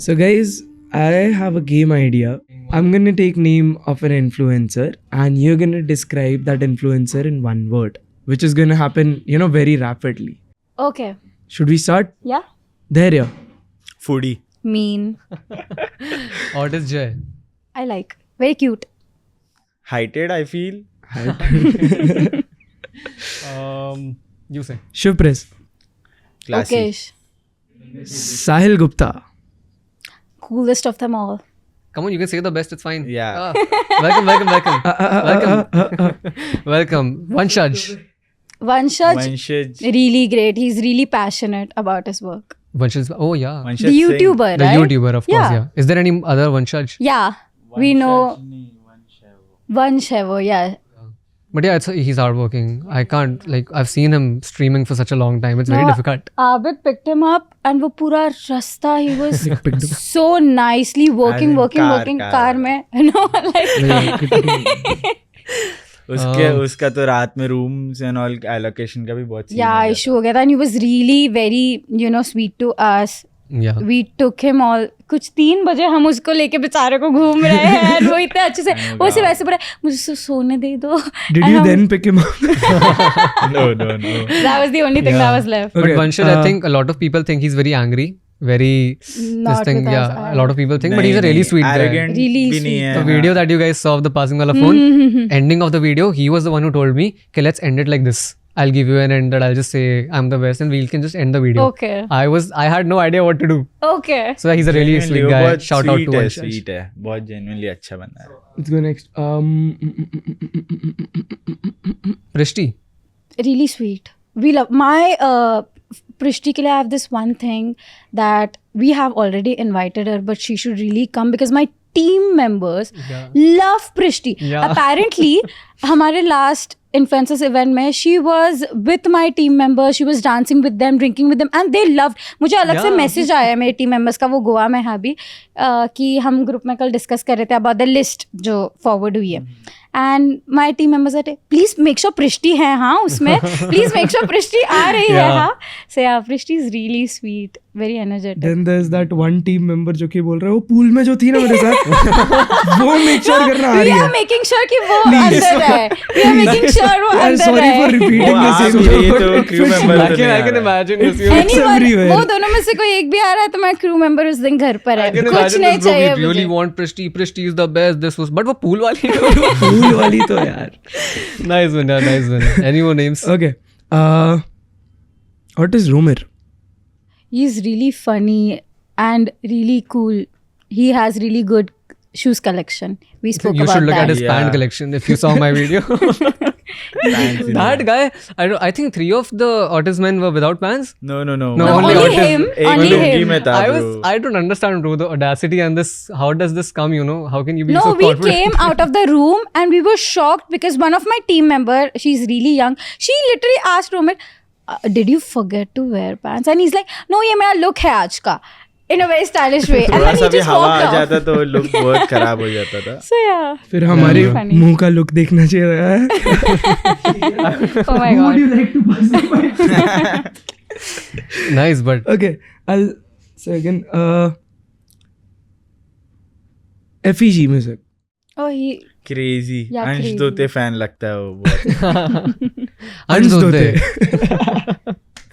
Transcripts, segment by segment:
So guys, I have a game idea. I'm gonna take name of an influencer and you're gonna describe that influencer in one word, which is gonna happen, very rapidly. Okay. Should we start? Yeah. There. Foodie. Mean. What is Jay? I like. Very cute. Heighted, I feel. You say. Shivpres. Classy. Okesh. Sahil Gupta. Coolest of them all. Come on, you can say the best. It's fine. Yeah. Welcome. Welcome. Vanshaj. Vanshaj, Vanshaj. really great. He's really passionate about his work. Vanshaj. Oh yeah. Vanshaj The YouTuber, The right? YouTuber, of course. Yeah. Yeah. Is there any other Vanshaj? Yeah. We know Vanshevo, yeah. But yeah, he's hardworking. I can't, I've seen him streaming for such a long time. It's very No, difficult. Abid picked him up and वो पूरा रास्ता he was Picked him. so nicely working car में. No, like उसका तो रात में rooms and all allocation का भी बहुत scene yeah, हो issue हो गया था and he was really very, sweet to us. Yeah. We took him all कुछ 3 बजे हम उसको लेके बेचारे को घूम रहे हैं and वो इतने अच्छे से वो सिर्फ ऐसे बोला मुझे सोने दे दो. Did you then pick him up? जाता. No. That was the only thing that was left. But Okay, Vanshaj, I think a lot of people think he's very angry. Very Not this thing. with us, Yeah, a lot of people think, but he's a really sweet guy. Arrogant Really भी नहीं sweet. है. The video that you guys saw of the passing wala phone, ending of the video, he was the one who told me, okay, let's end it like this. I'll give you an end that I'll just say I'm the best and we can just end the video. Okay. I had no idea what to do. Okay. So he's a really Genuinely, sweet वो guy. बहुत Shout out to sweet है, Vanshaj. sweet है. बहुत genuinely अच्छा बंदा है. Let's go next. Prishti. Really sweet. We love my Prishti ke liye I have this one thing that we have already invited her, but she should really come because my team members love Prishti. Yeah. Apparently, हमारे last influencers event में she was with my team members, she was dancing with them, drinking with them, and they loved. मुझे अलग से message आया है मेरे team members का, वो गोवा में है अभी, कि हम group में कल discuss कर रहे थे about the list जो forward हुई है. And my team members are please make sure Prishti है हाँ उसमें, please make sure Prishti आ रही है हाँ. So yeah, Prishti is really sweet, very energetic. Then there's that one team member जो कि बोल रहा है वो पूल में जो थी ना मेरे साथ वो make sure करना आ We रही are है. making sure कि वो अंदर है. We are making sure वो I'm अंदर sorry for है. repeating वो the आ same भी रही है joke, तो but crew it's member fine. तो नहीं I आ can रहा है. imagine this. Anyone, everywhere. वो दोनों में से कोई एक भी आ रहा है तो मैं crew member उस दिन घर पर है. I can कुछ imagine नहीं this group. चाहिए We really मुझे. want Prishti. Prishti is the best. This was, but वो pool वाली. पूल वाली तो यार. Nice one, yeah, nice one. Any more names? Okay. What is Rumir? He's really funny and really cool. He has really good shoes collection. We spoke You about should look that. at his pant Yeah. collection if you saw my video. Thanks, That guy, I think 3 of the Otis men were without pants. No. No, only Otis. him. एक Only lungi him. में था bro. I don't understand, bro, the audacity and this. How does this come? How can you be No, so we confident? came out of the room and we were shocked because one of my team member, she's really young, she literally asked Romit, did you forget to wear pants? And he's like, no, ये मेरा look है आज का. In a very stylish way. And थोड़ा then सा he भी just हवा walked आ off. जाता तो लुक बहुत खराब हो जाता था. So yeah. फिर हमारे funny. मुंह का लुक देखना चाहिए था. Oh my Who would god. you like to pass the mic? Nice, but Okay, I'll say again. FEG music. Oh, he. Crazy. Yeah, Ansh crazy. Dhote fan लगता है वो बहुत. Ansh Dhote.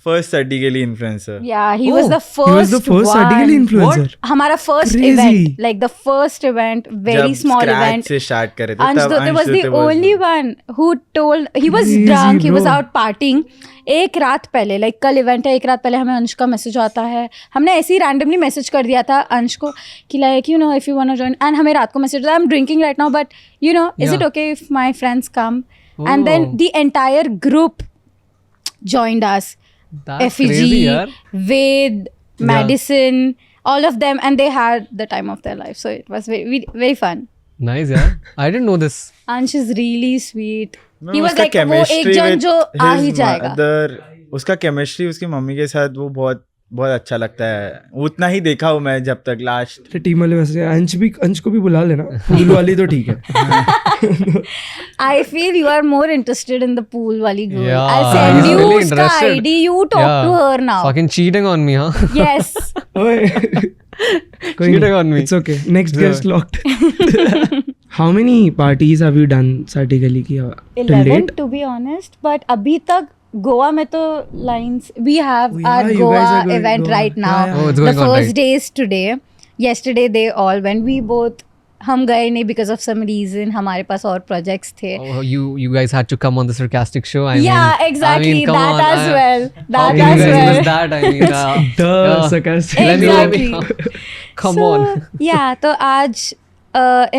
First certainly influencer. Yeah, he was Oh, the first He was the first article one. influencer. हमारा first Crazy. event, like the first event, very small event. से start करे थे Ansh तब Dhote was the was only one who told, he was Crazy, drunk, he was bro. out partying. एक रात पहले, like कल event है, एक रात पहले हमें अंश का मैसेज आता है. हमने ऐसे ही रैंडमली मैसेज कर दिया था अंश को कि like if you want to join, and हमें रात को मैसेज आता है, I'm drinking right now, but is it Yeah. okay if my friends come? And then Oh. the entire group joined us. That's FEG, crazy, yaar. Ved, Madison, all of them, and they had the time of their life. So it was very, very fun. Nice, yeah. I didn't know this. Ansh is really sweet. No, He was उसका like वो एक chemistry जन with जो आ ही his जाएगा. mother, उसका chemistry उसकी mummy के साथ वो बहुत बहुत अच्छा लगता है. उतना ही देखा हूँ मैं जब तक लास्ट. टीम वाले वैसे अंश को भी बुला लेना. पूल वाली तो ठीक है. I feel you are more interested in the pool wali girl. Yeah, I'll send he's you really उसका interested. ID. You talk to her now. Fucking cheating on me, huh? Yes. Cheating on me. It's okay. Next guest locked. How many parties have you done Sati Gali ki till 11 date? to be honest, but अभी तक गोवा में तो lines we have Oh, yeah, our you guys Goa are going event Goa. right now. Yeah, yeah. Oh, it's The going on, first right? day is today. Yesterday they all went. We both हम गए नहीं because of some reason. हमारे पास और projects थे. Oh, you guys had to come on the sarcastic show. Yeah, exactly. come That on, as well. How That can as you guys well. miss that? I mean, The yeah. sarcastic. Let me Exactly. come So, on. yeah, तो आज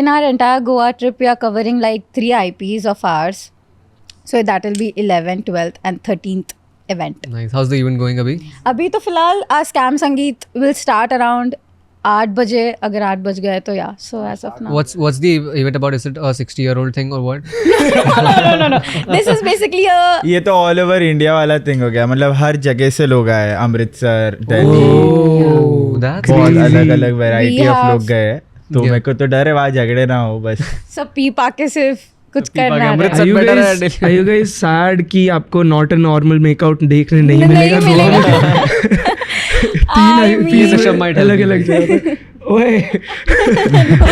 in our entire Goa trip we are covering like 3 IPs of ours. So that will be 11th, 12th and 13th event. Nice. How's the event going, Abhi? अभी तो फिलहाल our Scam Sangeet will start around 8 बजे. अगर 8 बज गए तो yeah. So as of now. What's the event about? Is it a 60-year-old thing or what? No. This is basically a ये तो ऑल ओवर इंडिया वाला थिंग हो गया, मतलब हर जगह से लोग आए, अमृतसर, दिल्ली, Oh, that's बहुत crazy. अलग अलग वैरायटी We ऑफ have- लोग गए हैं, तो Yeah. मेरे को तो डर है वहाँ झगड़े ना हो बस. सब पी पा के सिर्फ कुछ पी पा के करना है. अमृत- Are you better guys at are you guys sad कि आपको not a normal makeout देखने नहीं मिलेगा नहीं गोवा में? मिलेगा. तीन I IPs mean- Rishabh might help अलग you. अलग जगह पे. ओए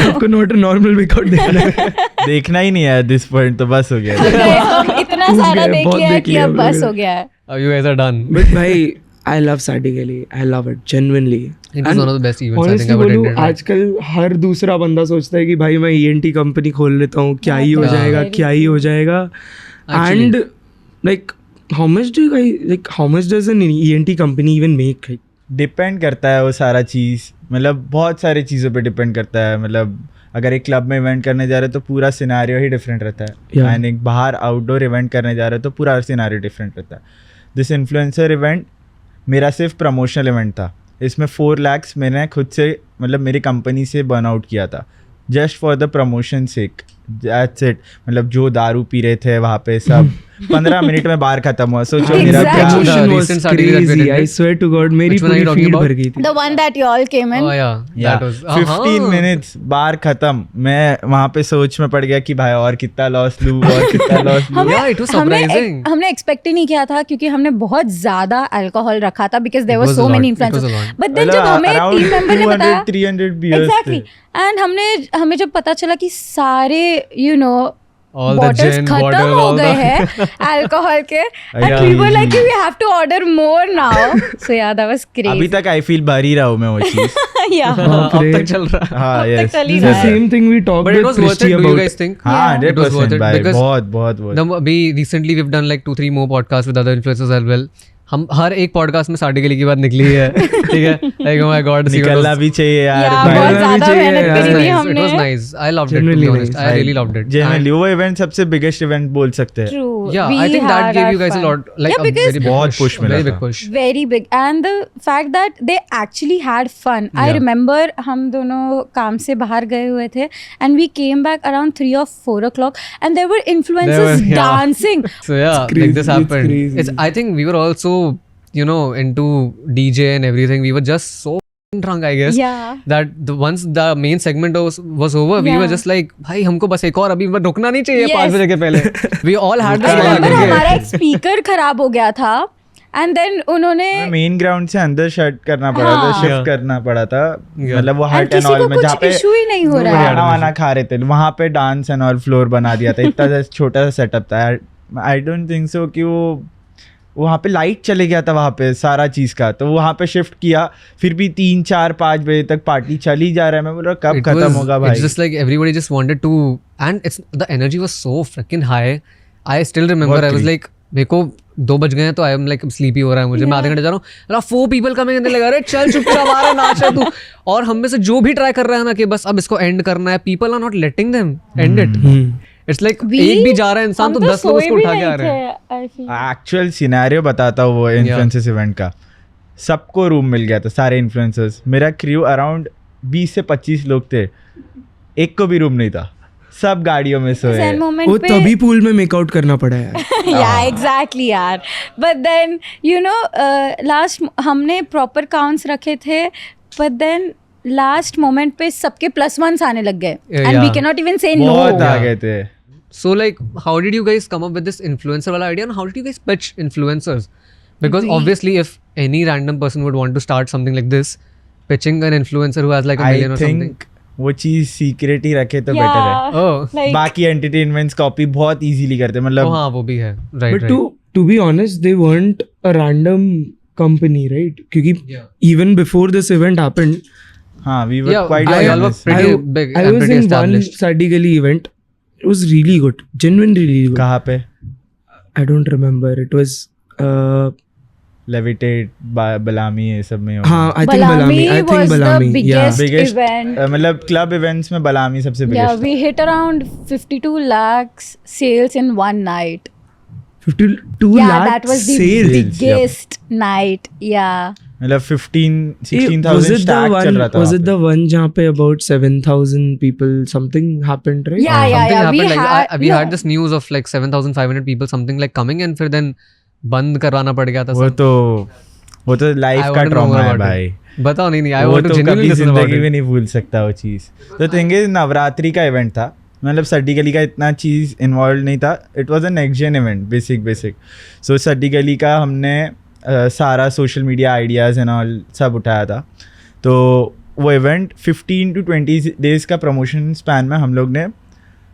आपको not a normal makeout देखना है. देखना ही नहीं है दिस पॉइंट, तो बस हो गया. हम इतना हो सारा गया, देख बहुत लिया देख कि लिया अब हम बस लोगों हो गया है. You guys are done. But भाई I love Sati Gali. I love it genuinely. It is one of the best events I think Honestly I've बोलूं, attended. right? आजकल हर दूसरा बंदा सोचता है कि भाई मैं ENT कंपनी खोल लेता हूँ, क्या ही हो Yeah. जाएगा, Very क्या ही हो जाएगा. Actually. And like how much does an ENT company even make? Depend करता है वो सारा चीज़, मतलब बहुत सारी चीज़ों पे डिपेंड करता है. मतलब अगर एक क्लब में इवेंट करने जा रहे हो तो पूरा सिनारियो ही डिफरेंट रहता है, Yeah. एंड एक बाहर आउटडोर इवेंट करने जा रहे हो तो पूरा सिनारियो डिफरेंट रहता है. दिस इन्फ्लुएंसर इवेंट मेरा सिर्फ प्रमोशनल इवेंट था. इसमें 4 lakhs मैंने खुद से, मतलब मेरी कंपनी से बर्न आउट किया था just for the promotion sake. That's it. मतलब जो दारू पी रहे थे वहाँ पे सब 15 मिनट में बाहर खत्म हुआ. सोचो मेरा Exactly. क्या. The Promotion was recent Sati Gali that we crazy. I attended. swear to God, मेरी Which one are पूरी you talking feed about? भर गई थी. The one that you all came in. Oh yeah, that was 15 minutes बाहर खत्म. मैं वहाँ पे सोच में पड़ गया कि भाई और कितना लॉस लूँ और कितना लॉस लूँ. Yeah, it was surprising. हमने एक्सपेक्ट ही नहीं किया था क्योंकि हमने बहुत ज्यादा अल्कोहल रखा था because there It were was so a many lot. It was a influencers. lot. But then जब हमें Around टीम मेंबर ने 200, बताया 300 beers exactly and हमें जब पता चला कि सारे All the bottles gin, खत्म bottles, हो all गए the- हैं अल्कोहल के and Yeah. we were like we have to order more now. So yeah, that was अभी crazy. तक आई फील भर ही रहा हूँ मैं वो चीज़. Yeah. बाप अब रे. तक चल रहा है. हाँ अब तक यस. चल ही This is रहा the है. same thing we talked But it with was worth Christy it. Do you about. guys think? हाँ Yeah. 100% it भाई, because बहुत Then अभी recently we've done like 2-3 more podcasts with other influencers as well. हम हर एक podcast में साटी गली की बात निकली है. ठीक है. Like oh my god. निकलना भी चाहिए यार. Yeah, भाई. बहुत भी ज्यादा चाहिए मेहनत यार. करी थी It हमने. was nice. I loved it. To be Genuinely honest, nice. I really loved it. Genuinely वो इवेंट सबसे बिगेस्ट इवेंट बोल सकते हैं. True. Yeah, We I think that had gave our you guys a fun. lot, like Yeah, a because very big बहुत push मिला very था. big push. very big and the fact that they actually had fun. I Yeah. remember हम दोनों काम से बाहर गए हुए थे and we came back around 3 or 4 o'clock and there were influencers yeah. dancing. So yeah, crazy, like this it's happened. crazy. It's I think we were also, you know, into DJ and everything. We were just so drunk, I guess. Yeah. That once the main segment was over, we were Yeah. just like, भाई हमको बस एक और अभी रुकना नहीं चाहिए Yes. 5 बजे के पहले. We all had I this remember vibe. हमारा एक स्पीकर खराब हो गया था and then उन्होंने मेन ग्राउंड से अंदर शर्ट करना पड़ा था, हाँ. Shift Yeah. करना पड़ा था. Yeah. मतलब वो and हट एंड किसी ऑल को में जहाँ कुछ पे इशू ही नहीं हो रहा है. खाना वाना खा रहे थे वहाँ पे डांस एंड ऑल फ्लोर बना दिया था. इतना सा छोटा सा सेटअप था. आई डोंट थिंक सो कि वो वहाँ पे लाइट चले गया था वहाँ पे सारा चीज़ का, तो वहाँ पे शिफ्ट किया. फिर भी 3, 4, 5 बजे तक पार्टी चल ही जा रहा है. मैं बोल रहा कब खत्म होगा भाई. It's just like everybody just wanted to, and it's the energy was so freaking high. I still remember बहुत I was crazy. like, मेरे को 2 बज गए हैं तो आई एम लाइक स्लीपी हो रहा है मुझे. मैं आधे घंटे जा रहा हूँ. 4 people कमिंग करने लगा. अरे चल चुप कर, हमारा नाच है तू. और हम में से जो भी ट्राई कर रहा है ना कि बस अब इसको एंड करना है, people are not letting them end it. It's like एक भी जा रहा है इंसान हम तो 10 लोग सोए उसको भी उठा के आ नहीं रहे हैं. थे, I feel. एक्चुअल सिनेरियो बताता हूँ वो इन्फ्लुएंसर्स इवेंट का. सबको रूम मिल गया था, सारे इन्फ्लुएंसर्स. मेरा क्रू अराउंड 20 से 25 लोग थे. एक को भी रूम नहीं था. सब गाड़ियों में सोए. Zen moment वो पे तभी पूल में मेकआउट करना पड़ा यार. yeah exactly यार. but then you know last हमने proper counts रखे थे but then last moment पे सबके +1s आने लग गए and we Yeah. cannot even say no. बहुत आ Yeah. गए थे. So like, how did you guys come up with this influencer wala idea, and how did you guys pitch influencers? Because obviously, if any random person would want to start something like this, pitching an influencer who has like a I million or something. Think वो चीज़ secret ही रखे तो Yeah, better है. Oh, like बाकी entertainments copy बहुत easily करते हैं, oh मतलब हाँ वो भी है. Right, But right. to be honest, they weren't a random company, right? क्योंकि Yeah. even before this event happened, हाँ, we were Yeah, quite they all were famous. pretty I- big I and was pretty in one established. Sadi Gali event. It was really good, genuinely really good. कहाँ पे? I don't remember. It was levitate बलामी ये सब में हाँ, I think Balami. I think was Balami. the Yeah. biggest event. मतलब club events में बलामी सबसे Yeah, biggest. we hit around 52 lakhs sales in one night. 52 Yeah, lakh that was the sales. biggest night. Yeah. मतलब 15-16,000 Was it the stack चल रहा one? था. Was it the one जहाँ पे about 7,000 people something happened, right? Yeah, yeah, Something yeah. happened, We like, had we no. had this news of like 7,500 people something like coming and फिर then बंद करवाना पड़ गया था. वो तो लाइफ I का want to know ट्रॉमा है about भाई. it. बताओ नहीं I वो want to तो genuinely कभी listen about जिंदगी it. में नहीं भूल सकता वो चीज़. तो थिंग इज नवरात्रि का इवेंट था, मतलब सड्डी गली का इतना चीज़ इन्वॉल्व नहीं था. It was a next gen event basic. So Saddi Gali का हमने सारा social media ideas and all सब उठाया था. तो वो इवेंट 15 to 20 डेज़ का प्रमोशन स्पैन में हम लोग ने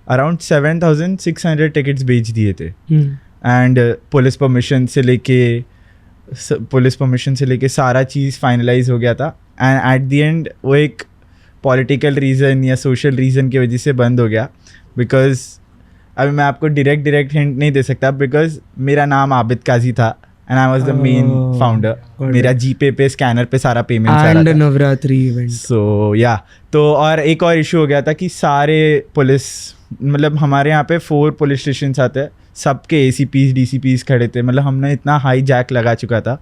अराउंड 7,600 टिकट्स बेच दिए थे. एंड पुलिस परमिशन से लेके सारा चीज़ फाइनलाइज हो गया था. एंड एट द एंड वो एक पॉलिटिकल रीज़न या सोशल रीज़न की वजह से बंद हो गया. बिकॉज अभी मैं आपको डायरेक्ट हिंट नहीं दे सकता, बिकॉज मेरा नाम आबिद काजी था and I was the main Oh, founder. got मेरा जीपे पे स्कैनर पे सारा पेमेंट आ And रहा a था. Navratri event. सो या तो और एक और इशू हो गया था कि सारे पुलिस, मतलब हमारे यहाँ पे 4 पुलिस स्टेशन आते हैं, सबके ACPs DCPs खड़े थे. मतलब हमने इतना हाई जैक लगा चुका था.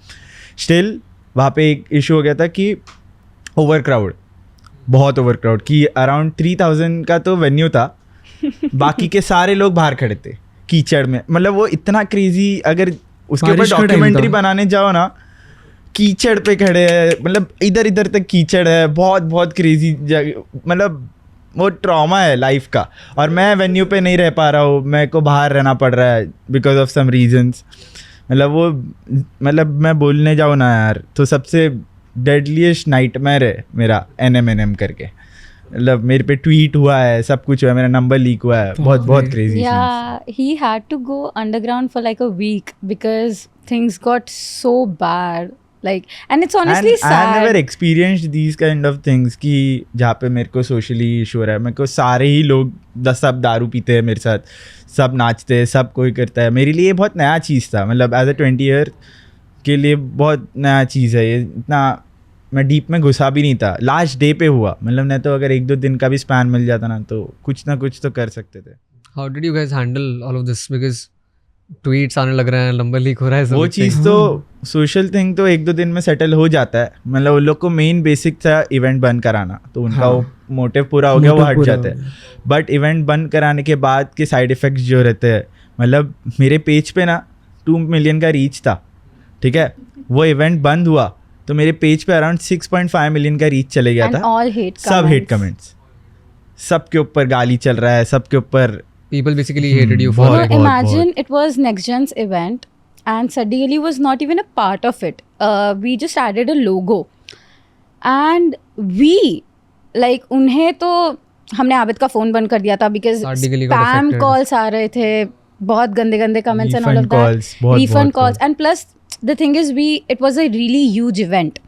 स्टिल वहाँ पे एक इशू हो गया था कि बहुत ओवर क्राउड कि अराउंड 3,000 का तो वेन्यू था. बाकी के सारे लोग बाहर खड़े थे कीचड़ में. मतलब वो इतना क्रेजी, अगर उसके ऊपर बारिश का time डॉक्यूमेंट्री था. बनाने जाओ ना, कीचड़ पे खड़े हैं, मतलब इधर तक कीचड़ है. बहुत क्रेजी जगह, मतलब वो ट्रॉमा है लाइफ का. और मैं वेन्यू पे नहीं रह पा रहा हूँ, मेरे को बाहर रहना पड़ रहा है बिकॉज ऑफ सम रीजंस. मतलब मैं बोलने जाऊँ ना यार, तो सबसे डेडलीस्ट नाइटमेयर है मेरा NMNM करके. मतलब मेरे पे ट्वीट हुआ है, सब कुछ हुआ है, मेरा नंबर लीक हुआ है. बहुत crazy. Yeah, he had to go underground for like a week because things got so bad. Like, and it's honestly And I have never sad. experienced these kind of things कि जहाँ पे मेरे को socially issue हो रहा है. मेरे को सारे ही लोग सब दारू पीते हैं मेरे साथ, सब नाचते हैं, सब कोई करता है. मेरे लिए बहुत नया चीज़ था, मतलब एज अ 20 ईयर के लिए बहुत नया चीज़ है ये. इतना मैं डीप में घुसा भी नहीं था. लास्ट डे पे हुआ, मतलब नहीं तो अगर 1-2 दिन का भी स्पैन मिल जाता ना तो कुछ ना कुछ तो कर सकते थे. How did you guys handle all of this? Because tweets आने लग रहे हैं, नंबर लीक हो रहा है. वो चीज़ तो सोशल थिंग तो 1-2 दिन में सेटल हो जाता है. मतलब उन लोग को मेन बेसिक था इवेंट बंद कराना, तो उनका वो मोटिव पूरा हो गया, वो हट जाता है. बट इवेंट बंद कराने के बाद के साइड इफ़ेक्ट्स जो रहते हैं, मतलब मेरे पेज पे ना 2 मिलियन का रीच था, ठीक है. वो इवेंट बंद हुआ तो मेरे पेज पे अराउंड 6.5 मिलियन का रीच चले गया And था. all hate सब हेट comments. कमेंट्स, सबके ऊपर गाली चल रहा है, सबके ऊपर. people basically hated you for बहुत, it. No, बहुत, imagine it was Next Gen's event and Saddi Ali was not even a part of it. We just added a logo. And we, like, उन्हें तो हमने आबिद का phone बंद कर दिया था because Saddi Ali got spam affected. calls आ रहे थे, बहुत गंदे comments and all Refund of that. calls, बहुत Refund calls. calls. And plus, the thing is, it was a really huge event.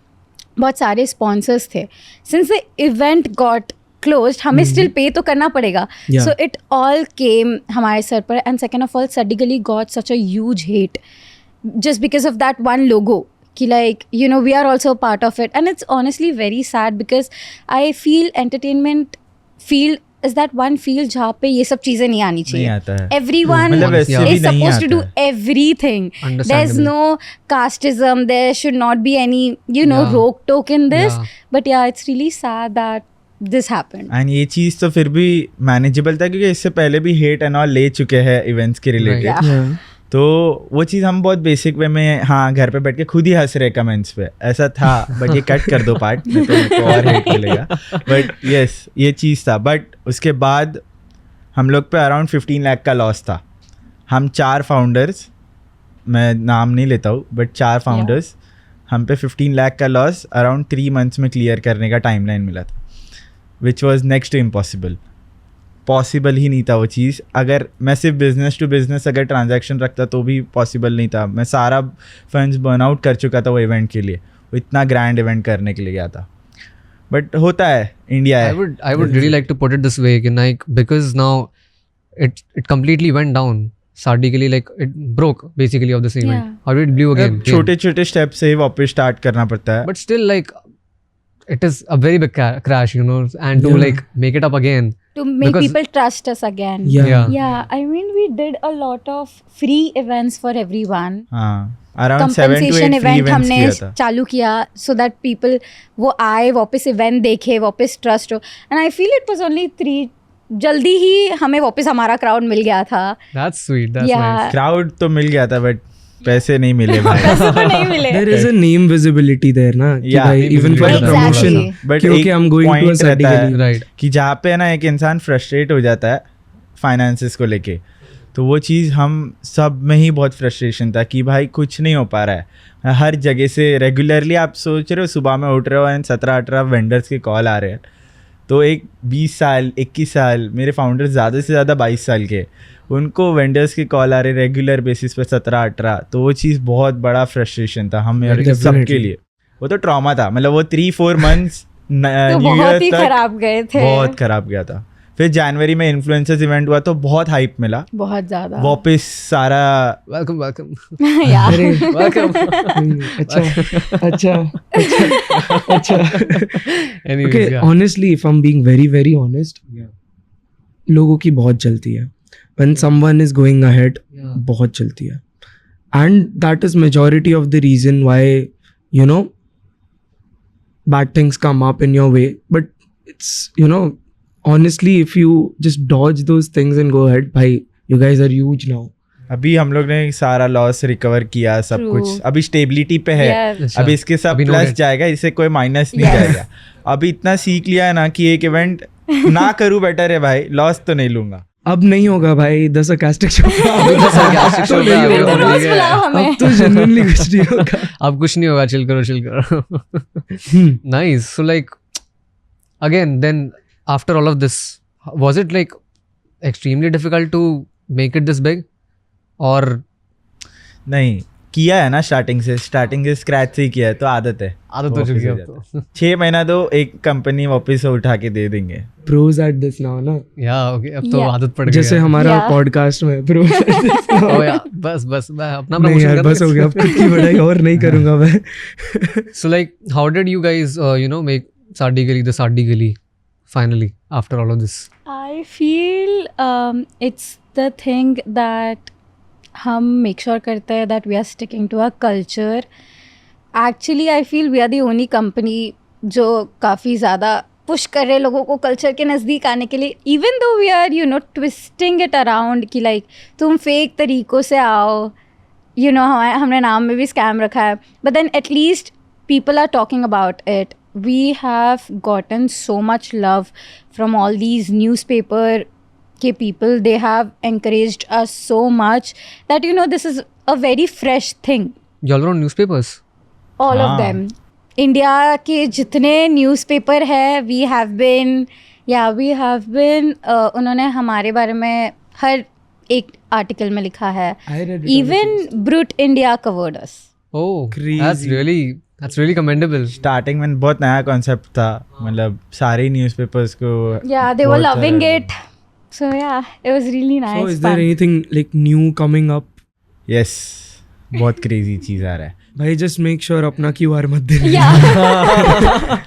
बहुत सारे sponsors थे. Since the event got closed, हमें still pay तो करना पड़ेगा. Yeah. So it all came हमारे sir पर. And second of all, Saddi Ali got such a huge hate just because of that one logo. Ki like, you know, we are also a part of it. And it's honestly very sad because I feel entertainment field is that one field जहाँ पे ये सब चीज़ें नहीं आनी नहीं चाहिए. आता है. Everyone मतलब वैसे भी is नहीं supposed to do आता है. everything. There's Understandable. no casteism. There should not be any, you know, Yeah. rope toke in this. Yeah. But yeah, it's really sad that this happened. And ये चीज़ तो फिर भी manageable था क्योंकि इससे पहले भी हेट एंड ऑल ले चुके हैं इवेंट्स के रिलेटेड. Yeah. Yeah. तो वो चीज़ हम बहुत बेसिक वे में, हाँ, घर पे बैठ के खुद ही हंस रहे कमेंट्स पे, ऐसा था. बट ये कट कर दो पार्ट, नहीं तो मेरे को और हेट मिलेगा. बट यस, ये चीज़ था. बट उसके बाद हम लोग पे अराउंड 15 लाख का लॉस था. हम 4 फाउंडर्स, मैं नाम नहीं लेता हूँ, बट 4 फाउंडर्स हम पे 15 लाख का लॉस अराउंड 3 मंथ्स में क्लियर करने का टाइमलाइन मिला था, which was next to impossible. Possible ही नहीं था वो चीज़. अगर मैं सिर्फ बिजनेस टू बिजनेस अगर ट्रांजैक्शन रखता तो भी पॉसिबल नहीं था. मैं सारा फंड्स बर्न आउट कर चुका था वो इवेंट के लिए, वो इतना ग्रैंड इवेंट करने के लिए गया था. बट होता है, इंडिया है. I would really like to put it this way, like, because now it completely went down. Sardi के लिए like it broke basically of this event. Yeah. How did it blew again? छोटे छोटे step से ही वापस start करना पड़ता है. But still, like, it is a very big crash, and to Yeah. like make it up again. To make Because- people trust us again. Yeah. Yeah, I mean, we did a lot of free events for everyone. हाँ, around 7 to 8 compensation free event events हमने किया था. चालू किया so that people वो आए वापस event देखे वापस ट्रस्ट हो. And I feel it was only 3 जल्दी ही हमें वापस हमारा क्राउड मिल गया था. That's sweet. That's Yeah. nice. Crowd तो मिल गया था बट पैसे नहीं मिले भाई. पैसे तो नहीं मिले. There is a name visibility there ना कि Yeah, भाई name even for the visibility. promotion Exactly. But कि okay एक I'm going to a point Sardi रहता है. Gali. Right. कि जहाँ पे ना एक इंसान फ्रस्ट्रेट हो जाता है फाइनेंसेस को लेके, तो वो चीज़ हम सब में ही बहुत फ्रस्ट्रेशन था कि भाई कुछ नहीं हो पा रहा है. हर जगह से रेगुलरली आप सोच रहे हो सुबह में उठ रहे हो एंड 17-18 वेंडर्स के कॉल आ रहे हैं. तो एक 20 साल 21 साल मेरे फाउंडर्स ज़्यादा से ज़्यादा 22 साल के, उनको वेंडर्स के कॉल आ रहे रेगुलर बेसिस पे 17-18. तो वो चीज़ बहुत बड़ा फ्रस्ट्रेशन था हम सबके Definitely. लिए. वो तो ट्रॉमा था. मतलब वो 3-4 मंथ्स तो न्यू बहुत ही ईयर तक खराब गए थे. बहुत खराब गया था. फिर जनवरी में इन्फ्लुएंसर्स इवेंट हुआ तो बहुत हाइप मिला. बहुत ज्यादा. वापस सारा Welcome, welcome. Yeah. अरे Welcome. अच्छा अच्छा. Anyways, Okay, yeah. honestly, if I'm being very very honest, लोगों की बहुत चलती है. When someone is going ahead, Yeah. बहुत चलती है. And that is majority of the reason why, bad things come up in your way. But it's, honestly, if you just dodge those things and go ahead, bhai, you guys are huge now. अभी हम लोग ने सारा loss recover किया सब True. कुछ. अभी stability पे है. Yes. अच्छा, अभी इसके सब अभी no प्लस debt. जाएगा, इससे कोई माइनस नहीं Yes. जाएगा. अभी इतना सीख लिया है ना कि एक इवेंट ना करूँ बेटर है भाई, लॉस तो नहीं लूंगा. अब नहीं होगा भाई. The sarcastic show. sarcastic show तो पे नहीं अभी फिर तो होगा. रोज बुलाओ हमें. अब तो genuinely कुछ नहीं होगा. अब कुछ नहीं होगा. Chill करो. Nice. So like, again, then after all of this, was it like extremely difficult to make it this big, or नहीं किया है ना स्टार्टिंग से स्क्रैच से ही किया है तो आदत है. आदत हो वापस चुकी है हो अब जाता तो? 6 महीना तो एक कंपनी वापस उठा के दे देंगे. Pros at this now ना. Yeah, okay. अब तो Yeah. आदत पड़ गई जैसे है. हमारा Yeah. पॉडकास्ट में pros at this now. Oh yeah, बस मैं अपना नहीं promotion यार कर बस हो गया. अब खुद की बढ़ाई और नहीं करूंगा मैं. So like, how did you guys, make Sardi Gali the Sardi Gali finally after all of this? I feel it's the thing that हम make sure करते हैं that we are sticking to our culture. Actually, I feel we are the only company जो काफ़ी ज़्यादा push कर रहे लोगों को कल्चर के नज़दीक आने के लिए. Even though we are twisting it around कि like तुम फेक तरीक़ों से आओ, हमने नाम में भी स्कैम रखा है. But then at least people are talking about it. We have gotten so much love from all these newspaper people. They have encouraged us so much that this is a very fresh thing. Y'all were on newspapers? All of हाँ. them. India के जितने newspaper है we have been उन्होंने हमारे बारे में हर एक article में लिखा है. I read it Even Brut India covered us. Oh, Crazy. that's really commendable. Starting में बहुत नया कॉन्सेप्ट था. मतलब सारे न्यूज़पेपर्स को Yeah, they were बहुत loving सारे- it. So yeah, it was really nice. So is there fun. anything like new coming up? Yes, बहुत क्रेजी चीज़ आ रहा है. भाई just make sure अपना QR मत देना. Yeah.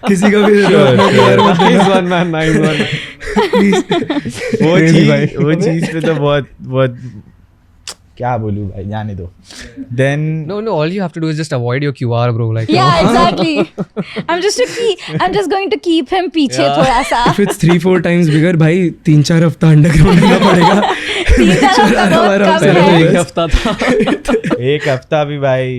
किसी का भी दे दो, अपना QR मत देना. Nice one, man. Nice one. Please. वो Really भाई. चीज़ पे तो बहुत क्या बोलूँ भाई, जाने दो. Then No, all you have to do is just avoid your QR, bro. Like, Yeah, exactly. I'm just going to keep him पीछे थोड़ा सा. If it's 3-4 times bigger, भाई 3-4 हफ्ता अंडरग्राउंड रहना पड़ेगा. 3-4 हफ्ता बहुत हमारा कम पहले है. एक हफ्ता था. एक हफ्ता भी भाई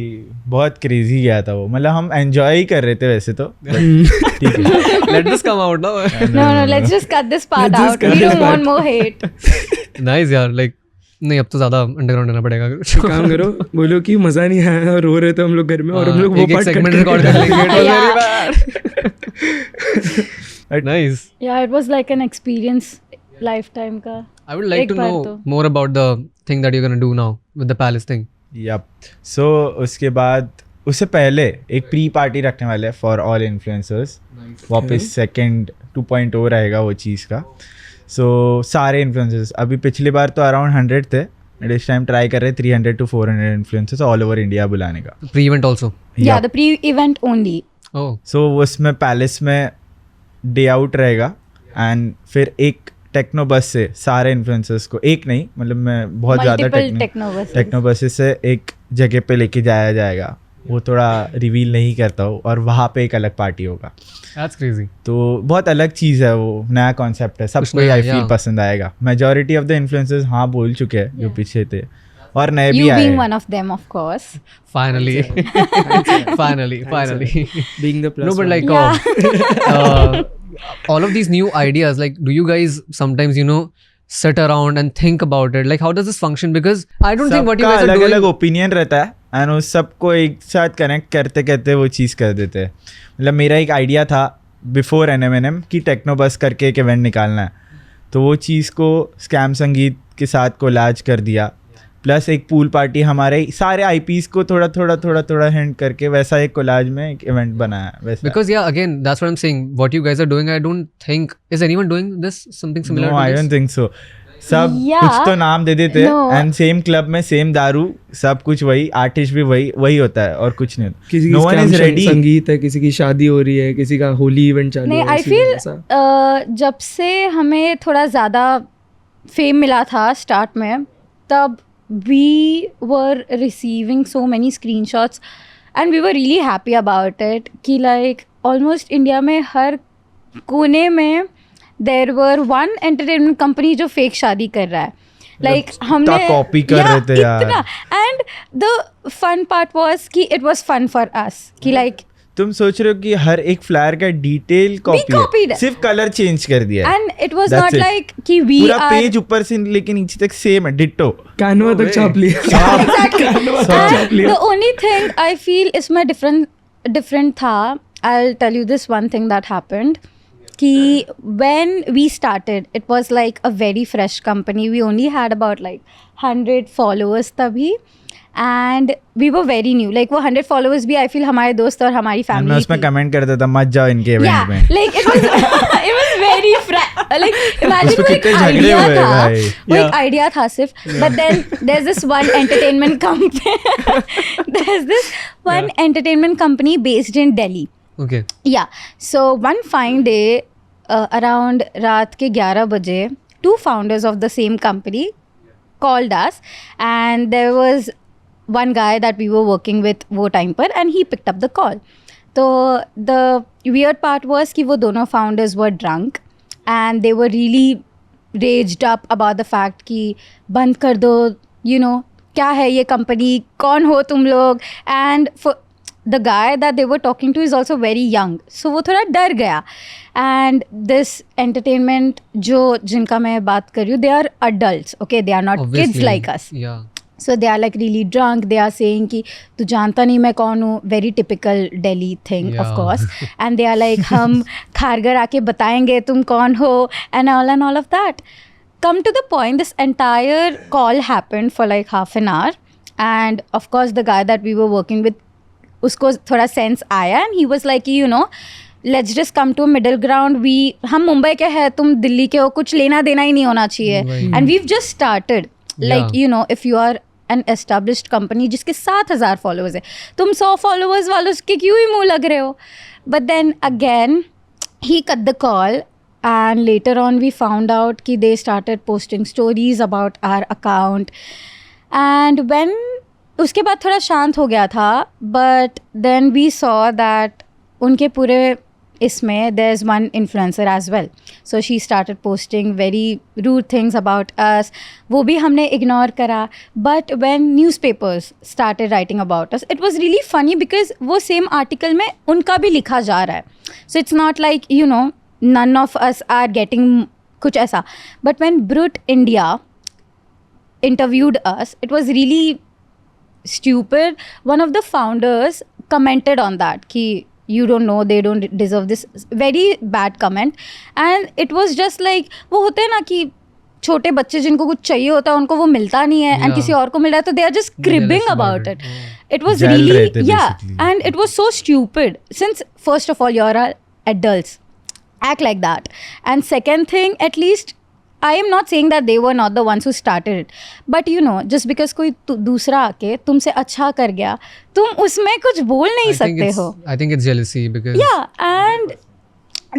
बहुत क्रेजी गया था वो. मतलब हम एंजॉय ही कर रहे थे वैसे तो. ठीक है. Let this come out now. No, let's just cut this part Let's just out. cut We this don't part. want more hate. Nice, yeah. Like, नहीं अब तो ज़्यादा अंडरग्राउंड रहना पड़ेगा एक काम करो, बोलो कि मज़ा नहीं आया और रो रहे थे हम लोग घर में, और हम लोग वो पार्ट सेगमेंट रिकॉर्ड कर लेंगे. Nice. Yeah, it was like an experience lifetime का. I would like एक to बार know तो. more about the thing that you're gonna do now with the palace thing. Yup. So उसके बाद उससे पहले एक प्री पार्टी रखने वाले हैं फॉर ऑल इन्फ्लुएंसर्स. वापस सेकंड 2.0 रहेगा वो चीज़ का. सो सारे इन्फ्लुएंसर्स, अभी पिछली बार तो अराउंड 100 थे, इस टाइम ट्राई कर रहे हैं 300 to 400 influencers all over India बुलाने का. Pre-event also. Yeah, the pre-event only. Oh. सो उसमें पैलेस में डे आउट रहेगा एंड फिर एक टेक्नो बस से सारे इन्फ्लुएंसर्स को, एक नहीं मतलब मैं बहुत ज़्यादा Multiple techno buses. Techno buses से एक जगह पे लेके जाया जाएगा. वो थोड़ा रिवील नहीं करता हूँ, और वहाँ पे एक अलग पार्टी होगा. That's crazy. तो बहुत अलग चीज़ है, वो नया कॉन्सेप्ट है, सबको नया, आई फील yeah. पसंद आएगा. मेजॉरिटी ऑफ द इन्फ्लुएंसर्स हाँ बोल चुके हैं जो पीछे थे, और नए भी You आए being हैं. one of them, of course. Finally. Finally. being the plus No, but one. like all of these new ideas, like do you guys sometimes sit around and think about it? Like how does this function? Because I don't think what you सबका guys are अलग doing. अलग opinion रहता है and उस सबको एक साथ connect करते करते वो चीज़ कर देते हैं. मतलब मेरा एक आइडिया था बिफोर NMNM कि टेक्नो बस करके एक इवेंट निकालना है, तो वो चीज़ को स्कैम संगीत के साथ कोलाज कर दिया, प्लस एक पूल पार्टी हमारे सारे IPs को थोड़ा थोड़ा हिंट करके वैसा एक कोलाज में एक इवेंट बनाया वैसा. Because yeah, again, that's what I'm saying. What you guys are doing, I don't think is anyone doing this something similar. No, to I this? don't think so. सब Yeah. कुछ तो नाम दे देते No. And same club में same दारू, सब कुछ वही, आर्टिस्ट भी वही होता है और कुछ नहीं. किसी की No one is scam ready. संगीत है, किसी की शादी हो रही है, किसी का होली इवेंट चालू नहीं, है. आई इसी फील वजह से. जब से हमें थोड़ा ज़्यादा फेम मिला था स्टार्ट में, तब we were receiving so many screenshots and we were really happy about it कि लाइक ऑलमोस्ट इंडिया में हर कोने में there were one entertainment company जो फेक शादी कर रहा है. लाइक हमने copy कर रहे थे यार. And the fun part was कि it was fun for us कि लाइक तुम सोच रहे हो कि हर एक फ्लायर का डिटेल copied कॉपी है. सिर्फ कलर चेंज कर दिया है. And it was That's not it. Like कि वी पूरा आर पेज ऊपर से लेके नीचे तक सेम है, डिट्टो. कैनवा तक छाप लिया. कैनवा तक छाप And लिया. the only thing I feel इसमें different था. I'll tell you this one thing that happened. कि when we started, it was like a very fresh company. We only had about like 100 followers तभी, and we were very new. Like वो 100 followers भी I feel हमारे दोस्त और हमारी मैं family उसमें थी. कमेंट करता था मत जाओ इनके इवेंट Yeah, में. like it was very like imagine उसमें वो एक कितने झगड़े idea हुए था, भाई. वो एक idea था सिर्फ, but then there's this one entertainment company based in Delhi. Okay. Yeah, so one fine day around रात के 11 बजे, two founders of the same company called us, and there was one guy that we were working with वो time पर, and he picked up the call. So the weird part was कि वो दोनों founders were drunk and they were really raged up about the fact कि बंद कर दो, क्या है ये company, कौन हो तुम लोग. And for the guy that they were talking to is also very young, so वो थोड़ा डर गया. And this entertainment जिनका मैं बात कर रही हूँ, they are adults, okay, they are not kids Obviously. like us. Yeah. So they are like really drunk. They are saying कि तू जानता नहीं मैं कौन हूँ, very typical Delhi thing, of Yeah. course. And they are like हम खारघर आके बताएंगे तुम कौन हो, and all of that. Come to the point, this entire call happened for like half an hour, and of course the guy that we were working with, उसको थोड़ा sense आया, and he was like let's just come to a middle ground. हम मुंबई के हैं, तुम दिल्ली के हो, कुछ लेना देना ही नहीं होना चाहिए. And we've just started. Like if you are an established company जिसके 7,000 followers है, तुम 100 followers वालों के क्यों ही मुँह लग रहे हो. But then again he cut the call, and later on we found out कि they started posting stories about our account. And when उसके बाद थोड़ा शांत हो गया था, but then we saw that उनके पूरे इसमें there's one influencer as well. So she started posting very rude things about us. वो भी हमने ignore करा. But when newspapers started writing about us, it was really funny because वो same article में उनका भी लिखा जा रहा है. So it's not like none of us are getting कुछ ऐसा. But when Brut India interviewed us, it was really stupid. One of the founders commented on that ki you don't know, they don't deserve this. Very bad comment. And it was just like वो होते हैं ना कि छोटे बच्चे जिनको कुछ चाहिए होता है उनको वो मिलता नहीं है एंड किसी और को मिल रहा है तो they are just cribbing about it. It was जल really, रहे थे yeah, basically. and it was so stupid. Since first of all you're all adults, act like that. And second thing, at least I am not saying that they were not the ones who started it, but you know, just because कोई दूसरा आके तुमसे अच्छा कर गया, तुम उसमें कुछ बोल नहीं सकते हो. I think it's jealousy because Yeah, and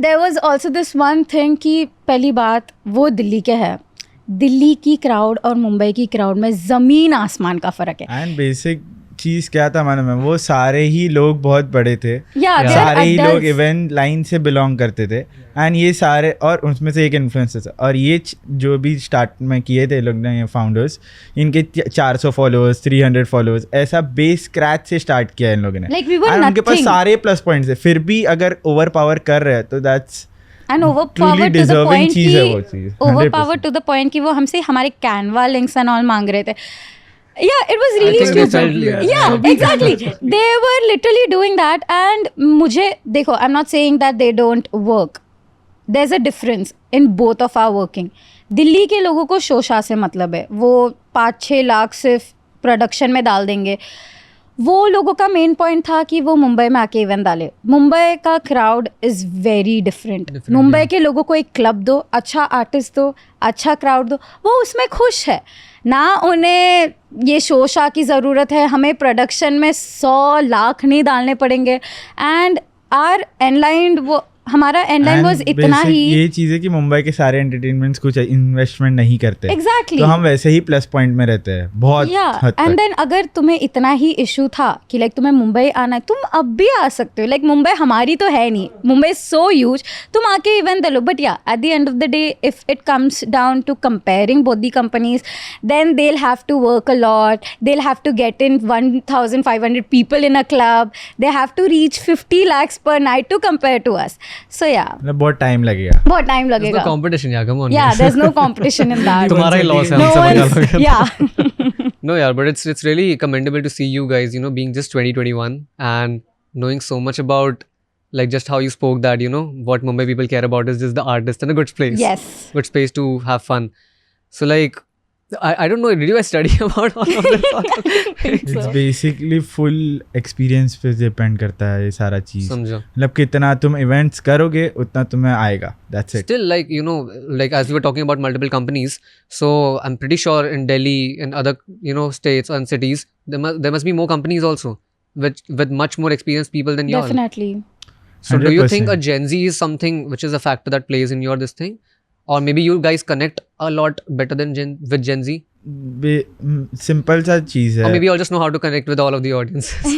there was also this one thing कि पहली बात वो दिल्ली के है. दिल्ली की क्राउड और मुंबई की क्राउड में ज़मीन आसमान का फ़र्क है. एंड बेसिक चीज़ क्या था मालूम है, वो सारे ही लोग बहुत बड़े थे. Yeah, they are सारे ही लोग adults. इवेंट लाइन से बिलोंग करते थे एंड ये सारे, और उसमें से एक इन्फ्लुएंसर था. और ये जो भी स्टार्ट में किए थे लोग ने, ये फाउंडर्स, इनके 400 फॉलोअर्स, 300 फॉलोअर्स, ऐसा बेस स्क्रैच से स्टार्ट किया इन लोगों ने. Like we were And उनके पास nothing. सारे प्लस पॉइंट्स है, फिर भी अगर ओवर पावर कर रहे हैं तो that's And truly overpowered to the deserving point चीज़ है वो चीज़, कि overpowered 100%. to the point कि वो हमसे हमारे कैनवा लिंक्स एंड ऑल मांग रहे थे. Yeah, it was really think they stupid. felt- Yeah, exactly. They were literally doing that and मुझे देखो, I'm not saying that they don't work. There's a difference in both of our working. Delhi के लोगों को शोशा से मतलब है, वो 5-6 लाख सिर्फ प्रोडक्शन में डाल देंगे. वो लोगों का मेन पॉइंट था कि वो मुंबई में आके इवेंट डाले. मुंबई का crowd is very different. Mumbai के लोगों को एक क्लब दो, अच्छा आर्टिस्ट दो, अच्छा क्राउड दो, वो उसमें खुश है ना. उन्हें ये शोशा की ज़रूरत है, हमें प्रोडक्शन में 100 लाख नहीं डालने पड़ेंगे. एंड आर एंडलाइन, वो हमारा एंडलाइन वॉज And इतना basic ही. ये चीज़ है कि मुंबई के सारे एंटरटेनमेंट्स कुछ इन्वेस्टमेंट नहीं करते. Exactly. तो हम वैसे ही प्लस पॉइंट में रहते हैं बहुत हद एंड तक. देन अगर तुम्हें इतना ही इशू था कि लाइक तुम्हें मुंबई आना है, तुम अब भी आ सकते हो. लाइक मुंबई हमारी तो है नहीं, मुंबई इज सो ह्यूज, तुम आके इवेंट दे लो. But yeah at the end of the day if it comes down to comparing both the companies, then they will have to work a lot. They will have to get in 1500 people in a club. They have to reach 50 lakhs per night to compare to us. So yeah, मतलब बहुत time लगेगा. बहुत time there's no लगेगा. competition. Yeah, come on. Yeah, guys. there's no competition in that. तुम्हारा ही loss है, No हमसे मजा one's, लोगे. yeah. No, yeah, but it's really commendable to see you guys, you know, being just 2021 and knowing so much about like just how you spoke that, you know, what Mumbai people care about is just the artist and a good place. Yes. Good space to have fun. So like I don't know, did you guys study about all of this? It's basically full experience पे depend करता है ये सारा चीज़. समझा. मतलब कितना तुम events करोगे उतना तुम्हें आएगा. That's it. Still, like, you know, like as we were talking about multiple companies, so I'm pretty sure in Delhi and other, you know, states and cities, there must be more companies also with much more experienced people than y'all. Definitely. So do you think a 100%. Gen Z is something which is a factor that plays in your this thing? Or maybe you guys connect a lot better than with Gen Z? Simple सा चीज़ Or है. maybe you all just know how to connect with all of the audiences.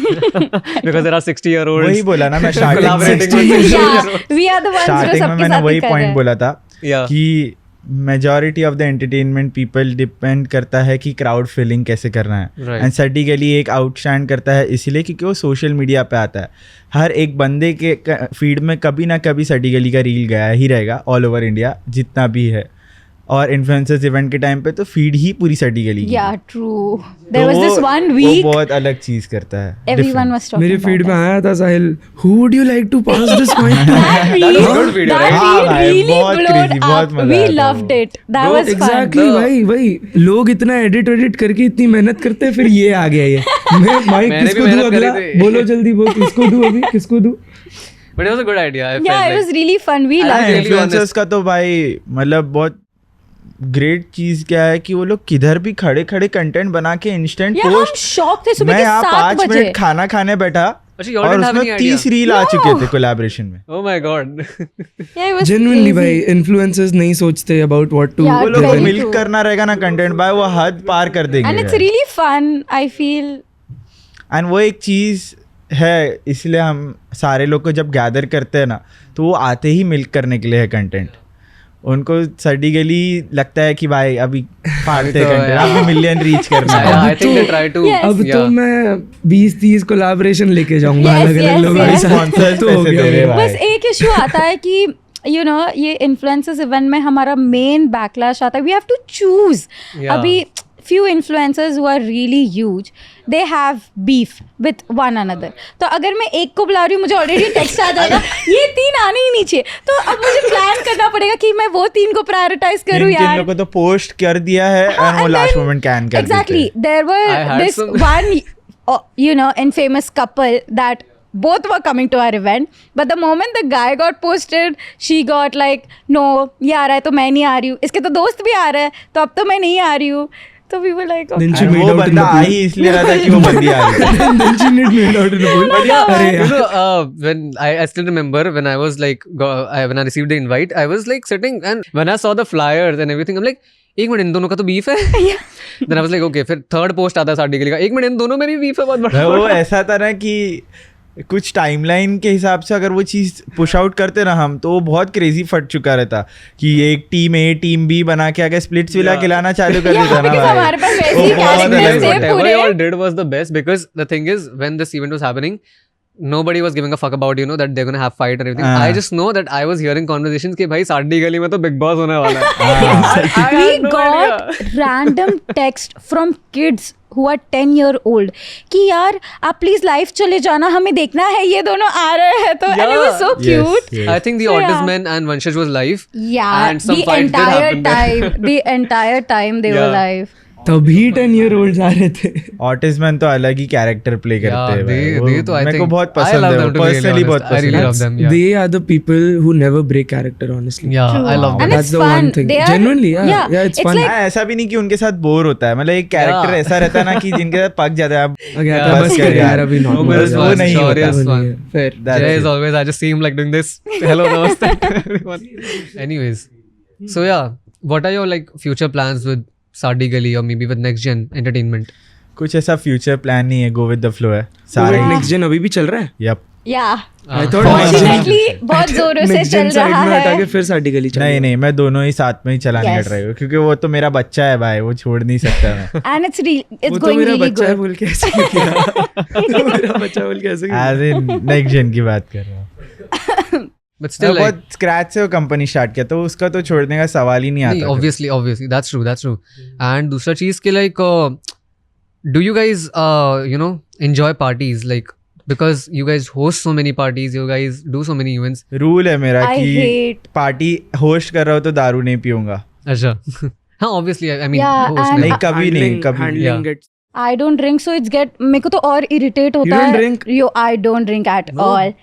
Because there are 60-year-olds. वही बोला ना मैं starting Collaborating में. with Yeah, we are the ones जो starting में सबके मैंने साथ वही ही कर रहे पॉइंट हैं. बोला था Yeah. कि majority of the entertainment people depend करता है कि क्राउड फिलिंग कैसे करना है. Right. एंड सर्टिकली एक आउटस्टैंड करता है इसलिए क्योंकि वो सोशल मीडिया पे आता है. हर एक बंदे के फीड में कभी ना कभी सर्टिकली का रील गया ही रहेगा ऑल ओवर इंडिया जितना भी है. और इन्फ्लुएंसर्स इवेंट के टाइम पे तो फीड ही पूरी सर्टिकली. Yeah, true. There was this one week वो बहुत अलग चीज़ करता है. everyone different. was talking मेरे about फीड में that. आया था साहिल, who would you like to pass this point to? That reel, good video, that right? हाँ reel भाई, really बहुत blew crazy, बहुत up. मजा We आया था loved वो. it. That Bro, was fun. Exactly वही लोग इतना एडिट करके इतनी मेहनत करते हैं, फिर ये आ गया ये. मैं भाई मैंने किसको भी दूं मेहनत करी अगला, थी. बोलो जल्दी, बोल किसको दूं अभी, किसको दूं. But it was a good idea. I Yeah, felt it like. was really fun. We I loved really it. Influencers का तो भाई मतलब बहुत ग्रेट चीज क्या है कि वो लोग किधर भी खड़े खड़े कंटेंट बना के इंस्टेंट Yeah, हम पोस्ट. शॉक थे सुबह मैं के यहाँ 7 5 बजे. मिनट खाना खाने बैठा अच्छा, you all और didn't have उसमें any idea? 30 रील आ No. चुके थे कोलैबोरेशन में. Oh my god. Yeah, it was Genuinely crazy. भाई इन्फ्लुएंसर्स नहीं सोचते about what to Yeah, वो लोग को very do. Milk true. करना रहेगा ना कंटेंट भाई, वो हद पार कर देंगे. And it's really fun, I feel. And वो एक चीज है इसलिए हम सारे लोग को जब गैदर करते हैं ना तो वो आते ही मिल्क करने के लिए है कंटेंट. उनको सर्टिकली लगता है कि भाई अभी फाड़ते तो कंटेंट, यार. अभी मिलियन रीच करना Yeah, है. I think they try to. Yes. अब Yeah. तो मैं 20-30 कोलैबोरेशन लेके जाऊंगा Yes, अलग अलग yes, लोगों के yes. साथ. Sponsors तो हो पैसे गया दे रहे मेरा. भाई. बस एक इशू आता है कि you know ये इन्फ्लुएंसर्स इवेंट में हमारा मेन बैकलैश आता है. We have to choose. Yeah. अभी few influencers who are really huge, they have beef with one another. तो अगर मैं एक को बुला रही हूँ मुझे ऑलरेडी टेक्स्ट आ जाएगा ये 3 आने ही नहीं चाहिए, तो अब मुझे प्लान करना पड़ेगा कि मैं वो 3 को प्रायोरिटाइज करूँ किन यार. लोगों को तो पोस्ट कर दिया है और वो लास्ट मोमेंट कैन कर देते हैं. Exactly. There I were had this some- one, you know, infamous couple that both were coming to our event, but the moment the guy got posted, she got like, no, ये आ रहा है तो मैं नहीं आ रही हूँ, इसके तो दोस्त भी आ रहा है तो अब तो मैं नहीं आ रही हूँ. तो we were like, okay. Then she And made वो out in बंदा the आ pool. ही इसलिए रहा था कि वो बंदी आ रही है. Then she made out in the pool. But yeah, अरे You यार. know, when I still remember when I was like, when I received the invite, I was like sitting and when I saw the flyers and everything, I'm like, एक minute in दोनों का तो beef है. Then I was like, okay, फिर third post आता है साड़ी के लिए, एक मिनट इन दोनों में भी बीफ है बहुत बड़ा. वो ऐसा था ना कि कुछ टाइमलाइन के हिसाब से अगर वो चीज़ पुश आउट करते ना हम, तो वो बहुत क्रेजी फट चुका रहता कि एक टीम ए टीम बी बना के अगर स्प्लिट्स विला खिलाना चालू कर Yeah, देता ना because भाई, हमारे पास वैसे वो ही बहुत characters अलग थे होता है. Whatever पूरे. y'all did was the best because the thing is when this event was happening, nobody was giving a fuck about that they're gonna have fight and everything. I just know that I was hearing conversations कि भाई साड़ी गली में तो big boss होने वाला है. I We had no got idea. random text from kids who are 10-year-old कि यार आप प्लीज लाइव चले जाना, हमें देखना है ये दोनों आ रहे हैं तो. And it was so Yes, cute. yes. I think the So, Otis yeah. Men and Vanshaj was live. Yeah, And some the fights did entire happen there. time, the entire time they were Yeah. live. तभी 10-year-olds आ रहे थे. ऑटिज्मैन तो अलग ही character play करते Yeah, हैं भाई. they तो I मेरे को think बहुत I पसंद love है, them to be really personally बहुत honest. I really पसंद है. love them. Yeah. They are the people who never break character, honestly. Yeah, True. I love them. And That's it's the one fun. thing. They are, Genuinely, yeah, it's fun. like हाँ, ऐसा भी नहीं कि उनके साथ bore होता है, मतलब एक कैरेक्टर Yeah. ऐसा रहता है ना कि जिनके साथ पक जाता है. अब Okay, Yeah, तो बस बस कर कर यार. यार अभी वो normal बस हो वो जाए. नहीं Sure, होता. yes, वो fun. नहीं है. Fair. That's Jay it. is always, I just see him like doing this. Hello, namaste to everyone. Anyways, so yeah, what are your like future plans with Sadi Gali or maybe with Next Gen Entertainment? कुछ ऐसा future plan नहीं है, go with the flow है सारे. Yeah. Next Gen अभी भी चल रहा है. Yup. yeah. I thought Next Gen- Fortunately बहुत जोरों से Next Gen चल side रहा में हटा के है. फिर साड़ी गली चल नहीं नहीं, मैं दोनों ही साथ में ही चलाने का Yes. ट्राई करूँ, क्योंकि वो तो मेरा बच्चा है भाई, वो छोड़ नहीं सकता मैं. And it's वो तो going मेरा really बच्चा है good. बोल के ऐसे क्यों किया? तो मेरा बच्चा बोल के ऐसे क्यों किया? एज इन नेक्स्ट जेन की बात कर रहा हूँ. But still, like, बहुत स्क्रैच से वो कंपनी स्टार्ट किया, तो उसका तो छोड़ने का सवाल ही नहीं नहीं, आता. obviously, that's true. And दूसरा चीज के like, do you guys enjoy parties like because you guys host so many parties, you guys do so many events. Rule है मेरा I कि hate. पार्टी होस्ट कर रहा हो तो दारू नहीं पीऊंगा. अच्छा. हाँ, obviously, I mean, Yeah, host and- नहीं, नहीं. कभी नहीं, Handling- कभी नहीं. handling Yeah. gets- I don't drink, so it's get मेरे को तो और irritate होता don't है. drink? I don't drink at No. all.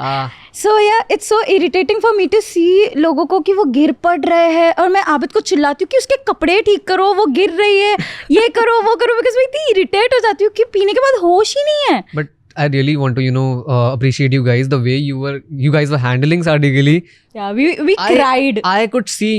Ah, So yeah, it's so irritating for me to see लोगों को कि वो गिर पड़ रहे हैं और मैं आबिद को चिल्लाती हूँ कि उसके कपड़े ठीक करो, वो गिर रही है, ये करो वो करो, बिकॉज मैं इतनी इरिटेट हो जाती हूँ कि पीने के बाद होश ही नहीं है. but I really want to appreciate you guys the way you guys were handling Sadi Gali. Yeah, we cried. I could see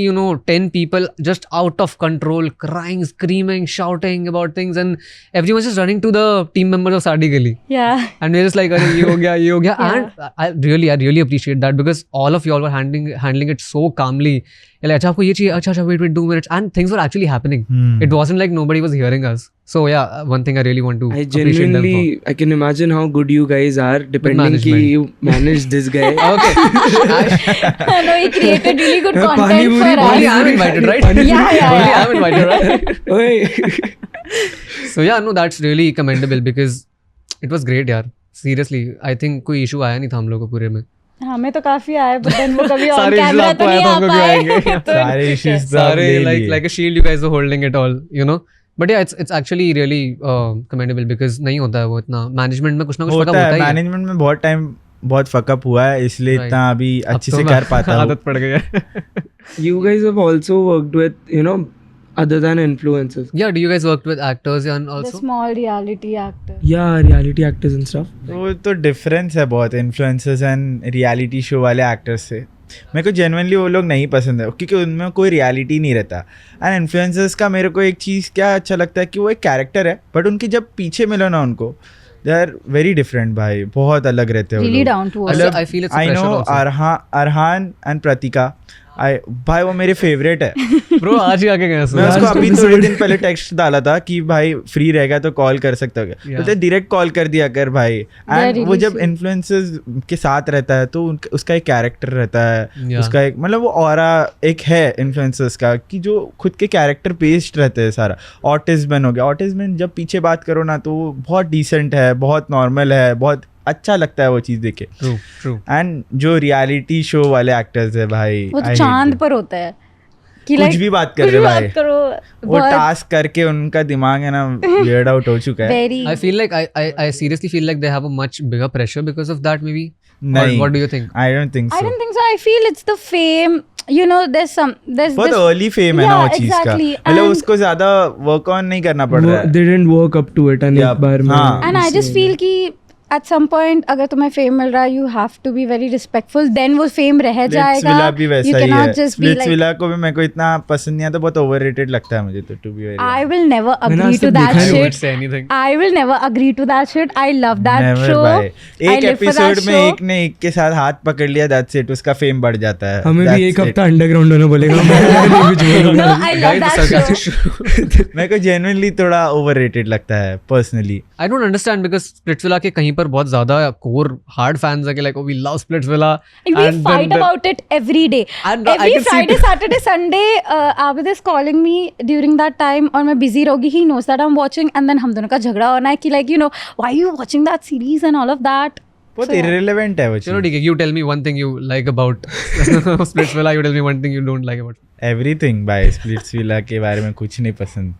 10 people just out of control, crying, screaming, shouting about things, and everyone was just running to the team members of Sadi Gali. Yeah. And we're just like, "Arey, ye ho gaya. Yeah. And I really appreciate that because all of you all were handling it so calmly. You're like, अच्छा आपको ये चाहिए, अच्छा wait 2 minutes, and things were actually happening. It wasn't like nobody was hearing us. So yeah, one thing I really want to I appreciate them genuinely, I can imagine how good you guys are, depending कि management. you manage this guy. for. Okay. No, he created really good Pani content puri, for pani Only us. I'm invited, right? Yeah. Only I'm invited, right? Oye. So yeah, no, that's really commendable because it was great, यार. Seriously, I think कोई issue आया नहीं था हम लोग को पूरे में. हमें तो काफी आए, but then वो कभी on सारे camera issues तो नहीं आपको आ आए तो हमको भी पाए. आएंगे. तो सारे ठीक है. issues तो Sorry, ले लिए. like a shield you guys were holding it all, But yeah, it's actually really commendable because नहीं होता है वो इतना management में कुछ ना कुछ fuck up होता होता है ही है. मैनेजमेंट में बहुत टाइम बहुत फकअप हुआ है, इसलिए Right. इतना अभी अब अच्छे तो से मैं- कर पाता हूँ. आदत पड़ गई है. You guys have also worked with, other than influencers. Yeah, do you guys worked with actors and The also? small reality actor. Yeah, reality actors and stuff. वो तो डिफरेंस है बहुत इन्फ्लुएंसर्स एंड रियलिटी शो वाले actors से. मेरे को genuinely वो लोग नहीं पसंद है क्योंकि उनमें कोई रियलिटी नहीं रहता. एंड इन्फ्लुएंसर्स का मेरे को एक चीज़ क्या अच्छा लगता है कि वो एक कैरेक्टर है, बट उनकी जब पीछे मिलो ना उनको, दे आर वेरी डिफरेंट भाई, बहुत अलग रहते हैं वो Really लोग. down to earth. Also, I feel it's a I pressure know also. Arhan and Pratika भाई वो मेरे फेवरेट है. ब्रो आज ही आके गए मैं उसको अभी थोड़े दिन पहले टेक्स्ट डाला था कि भाई फ्री रहेगा तो कॉल कर सकता हो क्या, बोलते डायरेक्ट कॉल कर दिया कर भाई. एंड वो जब इन्फ्लुएंसर्स के साथ रहता है तो उसका एक कैरेक्टर रहता है, उसका एक मतलब वो ऑरा एक है इन्फ्लुएंसर्स का कि जो खुद के कैरेक्टर बेस्ड रहते हैं सारा. ऑटिज्म हो गया, ऑटिज्म जब पीछे बात करो ना तो वो बहुत डिसेंट है, बहुत नॉर्मल है, बहुत अच्छा लगता है वो चीज देख के. ट्रू. एंड जो रियलिटी शो वाले एक्टर्स है भाई, वो तो चांद पर होता है कि कुछ भी बात कर रहे भाई, करो, वो टास्क करके उनका दिमाग है ना वियर्ड आउट हो चुका है. Very I feel like I seriously feel like they have a much bigger pressure because of that maybe. नहीं, What do you think? I don't think I so. don't think so. I feel it's the fame. You know, there's बहुत this. Early fame है ना वो Yeah, चीज का, exactly. मतलब And- उसको ज्यादा वर्क ऑन नहीं करना पड़ रहा है. they didn't work up to it and Yeah, एक बार में हाँ. And I just feel कि at some point अगर तुम्हें फेम मिल रहा है, you have to be very respectful. Then वो फेम रह स्प्लिट्स जाएगा. विला भी वैसा You ही है. cannot just be splits like. Villa को भी मेरे को इतना पसंद नहीं आता, बहुत ओवररेटेड लगता है मुझे तो, to be very I will never मैंने agree आज to तक that देखा नहीं, I won't shit. say anything. I will never agree to that shit. I love that never show. भाई. I एक live for that एपिसोड में show. एक ने एक के साथ हाथ पकड़ लिया, दैट्स इट, उसका फेम बढ़ जाता है. हमें भी That's एक it. हफ्ता अंडरग्राउंड होना बोलेगा. मैं नहीं कुछ बोलूंगा. No, I love Guys, that sarcastic show. मेरे को जेन्युइनली थोड़ा ओवररेटेड लगता है personally. I don't understand because Splitsvilla के कहीं पर बहुत ज़्यादा core hard fans है कि like oh we love Splitsvilla. We fight about it every day. And I Every can see Friday, it. Saturday, Sunday, Abid is calling me during that time और मैं busy रहोगी. He knows that I'm watching and then हम दोनों का झगड़ा होना है कि like you know why are you watching that series and all of that. बहुत So, yeah. irrelevant है वो चलो चीज. ठीक है, you tell me one thing you like about Splitsvilla, you tell me one thing you don't like about. Everything by Splitsvilla के बारे में कुछ नहीं पसंद,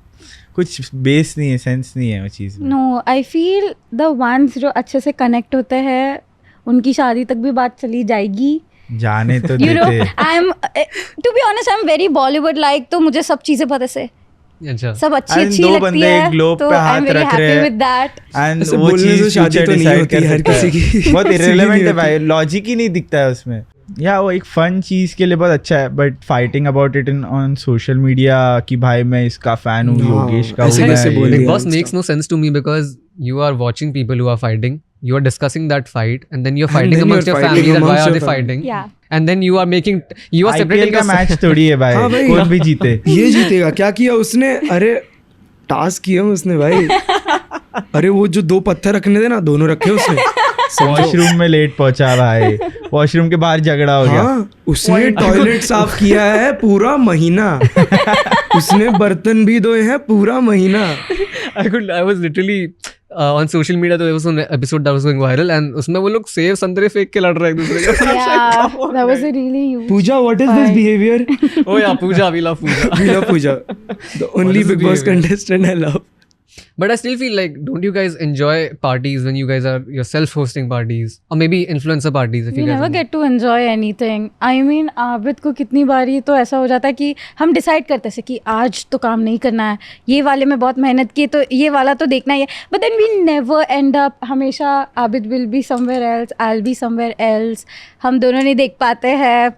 कुछ बेस नहीं है, सेंस नहीं है वो चीज में. No, I feel the ones जो अच्छे से connect होते हैं उनकी शादी तक भी बात चली जाएगी. जाने तो You know, देते. I'm to be honest, I'm very Bollywood like, तो मुझे सब चीजें पता से अच्छा. सब अच्छी And अच्छी दो लगती बंदे है, एक globe तो पे I'm हाथ very रख happy रहे हैं. with that. एंड ऐसे वो बोलने से चीज शादी future तो नहीं decide होती कर हर सकता है. किसी की. बहुत सीधी irrelevant नहीं है भाई, होती. लॉजिक ही नहीं दिखता है उसमें. या वो एक फन चीज के लिए बहुत अच्छा है, but fighting about it in on social media कि भाई मैं इसका फैन हूँ, हाँ, योगेश का ऐसे हूँ कैसे मैं, बोलेंगे? Big Boss and makes stuff. no sense to me because you are watching people who are fighting, you are discussing that fight, and then you're And fighting then amongst you're your fighting family that why amongst are your they family. fighting? Yeah. And then you are making, you are IPL separating का yourself. Match थोड़ी है हाँ भाई, भाई. कौन भी जीते. ये जीतेगा क्या किया उसने? अरे टास्क किया उसने भाई. अरे वो जो दो पत्थर रखने थे ना, दोनों रखे उसने. वॉशरूम में लेट पहुंचा भाई, वॉशरूम के बाहर झगड़ा हो गया. हाँ, उसने टॉयलेट साफ किया है पूरा महीना. उसने बर्तन भी धोए हैं पूरा महीना. I was literally on social media, there was an episode that was going viral, and उसमें वो लोग सेब संतरे फेंक के लड़ रहे हैं एक दूसरे के. Yeah, that was a really huge. Pooja, what is this Fine. behavior? Oh yeah, Pooja, we love Pooja. We love Pooja. The only is Big Boss behavior? contestant I love. But I still feel like, don't you guys enjoy parties when you guys are yourself hosting parties, or maybe influencer parties if We you guys never are- get to enjoy anything. I mean, Abid को कितनी बारी तो ऐसा हो जाता है कि हम डिसाइड करते हैं कि आज तो काम नहीं करना है, ये वाले में बहुत मेहनत की तो ये वाला तो देखना ही है. But then we never end up. हमेशा Abid will be somewhere else, I'll be somewhere else. हम दोनों नहीं देख पाते हैं.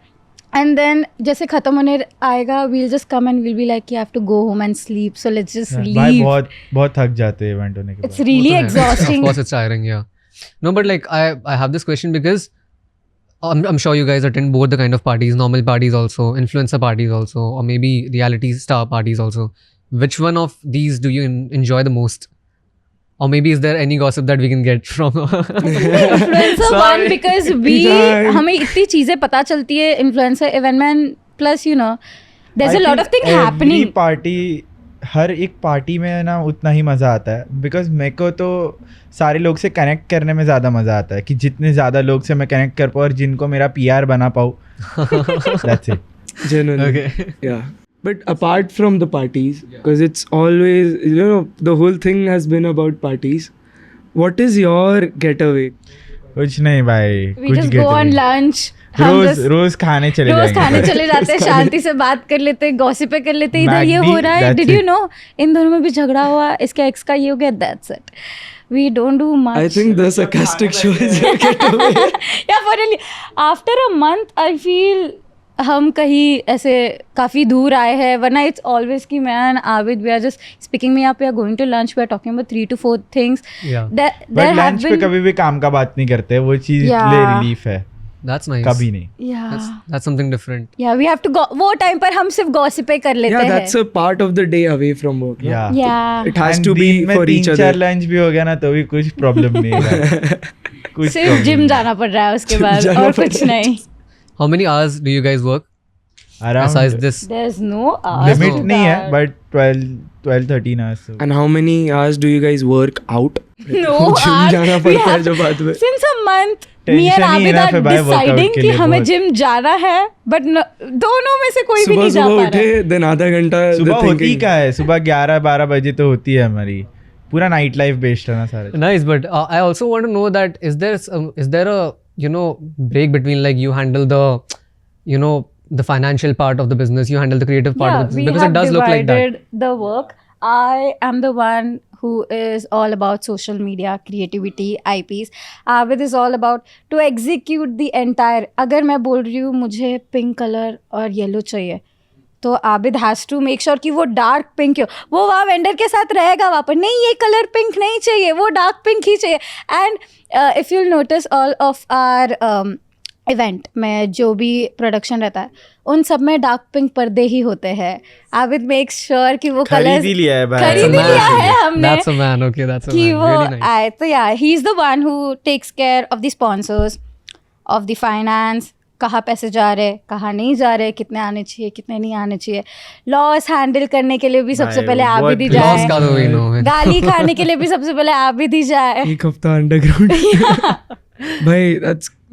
And then जैसे खत्म होने आएगा, we'll just come and we'll be like, you have to go home and sleep. So let's just भाई leave. बहुत बहुत थक जाते हैं इवेंट होने के It's बाद. really वो तो है. exhausting. Of course, it's tiring. Yeah. No, but like I have this question because I'm sure you guys attend both the kind of parties, normal parties also, influencer parties also, or maybe reality star parties also. Which one of these do you enjoy the most? Or maybe is there any gossip that we can get from? Influencer one Sorry. because we Sorry. हमें इतनी चीजें पता चलती है influencer event में, plus you know there's a lot of things happening. Party, हर एक party में ना उतना ही मज़ा आता है, बिकॉज मेरे को तो सारे लोग से कनेक्ट करने में ज़्यादा मज़ा आता है कि जितने ज़्यादा लोग से मैं कनेक्ट कर पाऊँ और जिनको मेरा PR बना पाऊँ. That's it. Genuinely. Okay. Yeah. But apart from the parties, because it's always, you know, the whole thing has been about parties. What is your getaway? कुछ नहीं भाई, We कुछ just get go on away. lunch. हम रोज just रोज खाने चले रोज जाएंगे खाने भाई. चले जाते हैं, शांति से बात कर लेते हैं, गॉसिपें कर लेते हैं, इधर ये हो Magdi, रहा है, that's did you it. No इन दोनों में भी झगड़ा हुआ, इसके एक्स का ये हो गया, that's it. We don't do much. I think the sarcastic show is your getaway. Yeah, for really, after a month, I feel हम कहीं ऐसे काफ़ी दूर आए हैं, वरना इट्स ऑलवेज कि मैं and Abid we are just speaking me up, we are going to lunch, we are talking about 3 to 4 things. Yeah. But lunch पे कभी भी काम का बात नहीं करते, वो चीज Yeah. ले रिलीफ है. That's nice. कभी नहीं. That's something different. Yeah, we have to go. वो time पर हम सिर्फ gossip कर लेते Yeah, हैं. that's a part of the day away from work. no? Yeah. Yeah. It has And to be दिन में for each 3-4 other. लंच भी हो गया ना तो भी कुछ प्रॉब्लम नहीं है. कुछ सिर्फ problem जिम नहीं. जाना पड़ रहा है उसके Gym बाद जाना और पड़ कुछ रहा है. नहीं. How many hours do you guys work Around besides this? There's no hours limit to नहीं है that. But 12-13 hours. so. And how many hours do you guys work out? No Gym hours. जाना We पड़ता है have- जो बाद में. Since a month, me Tension and he Abid enough है are भाई workout deciding के कि लिए हमें बहुत. जिम जाना है, but दोनों में से कोई भी सुबह नहीं जा सुबह पा रहा उठे है. then आधा घंटा the सुबह होती thinking- क्या है? सुबह 11-12 बजे तो होती है हमारी. पूरा नाइट लाइफ बेस्ड है ना सारा. Nice, but I also want to know that is there a break between like you handle the financial part of the business, you handle the creative part of the business, we because have it does look like that. divided the work. I am the one who is all about social media, creativity, IPs. Abid is all about to execute the entire. अगर मैं बोल रही हूँ मुझे pink colour और yellow चाहिए तो Abid has to make sure कि वो डार्क पिंक हो. वो वहाँ वेंडर के साथ रहेगा वहाँ पर, नहीं ये कलर पिंक नहीं चाहिए, वो डार्क पिंक ही चाहिए. And if you'll notice all of our event में जो भी प्रोडक्शन रहता है उन सब में डार्क पिंक पर्दे ही होते हैं. आबिद मेक श्योर कि वो खरीद कलर्स ही लिया है भाई. खरीद ही लिया है हमने That's a man. Okay, that's a कि man. वो Really nice. आए. तो yeah he is the one who takes care of the sponsors, of the finance, कहाँ पैसे जा रहे, कहाँ नहीं जा रहे, कितने आने चाहिए, कितने नहीं आने चाहिए. लॉस हैंडल करने के लिए भी सबसे भाई, पहले वो आबिद ही बहुत Loss जाए. का तो वही नो है. गाली खाने के लिए भी सबसे पहले आबिद ही जाए. एक हफ्ता अंडरग्राउंड. भाई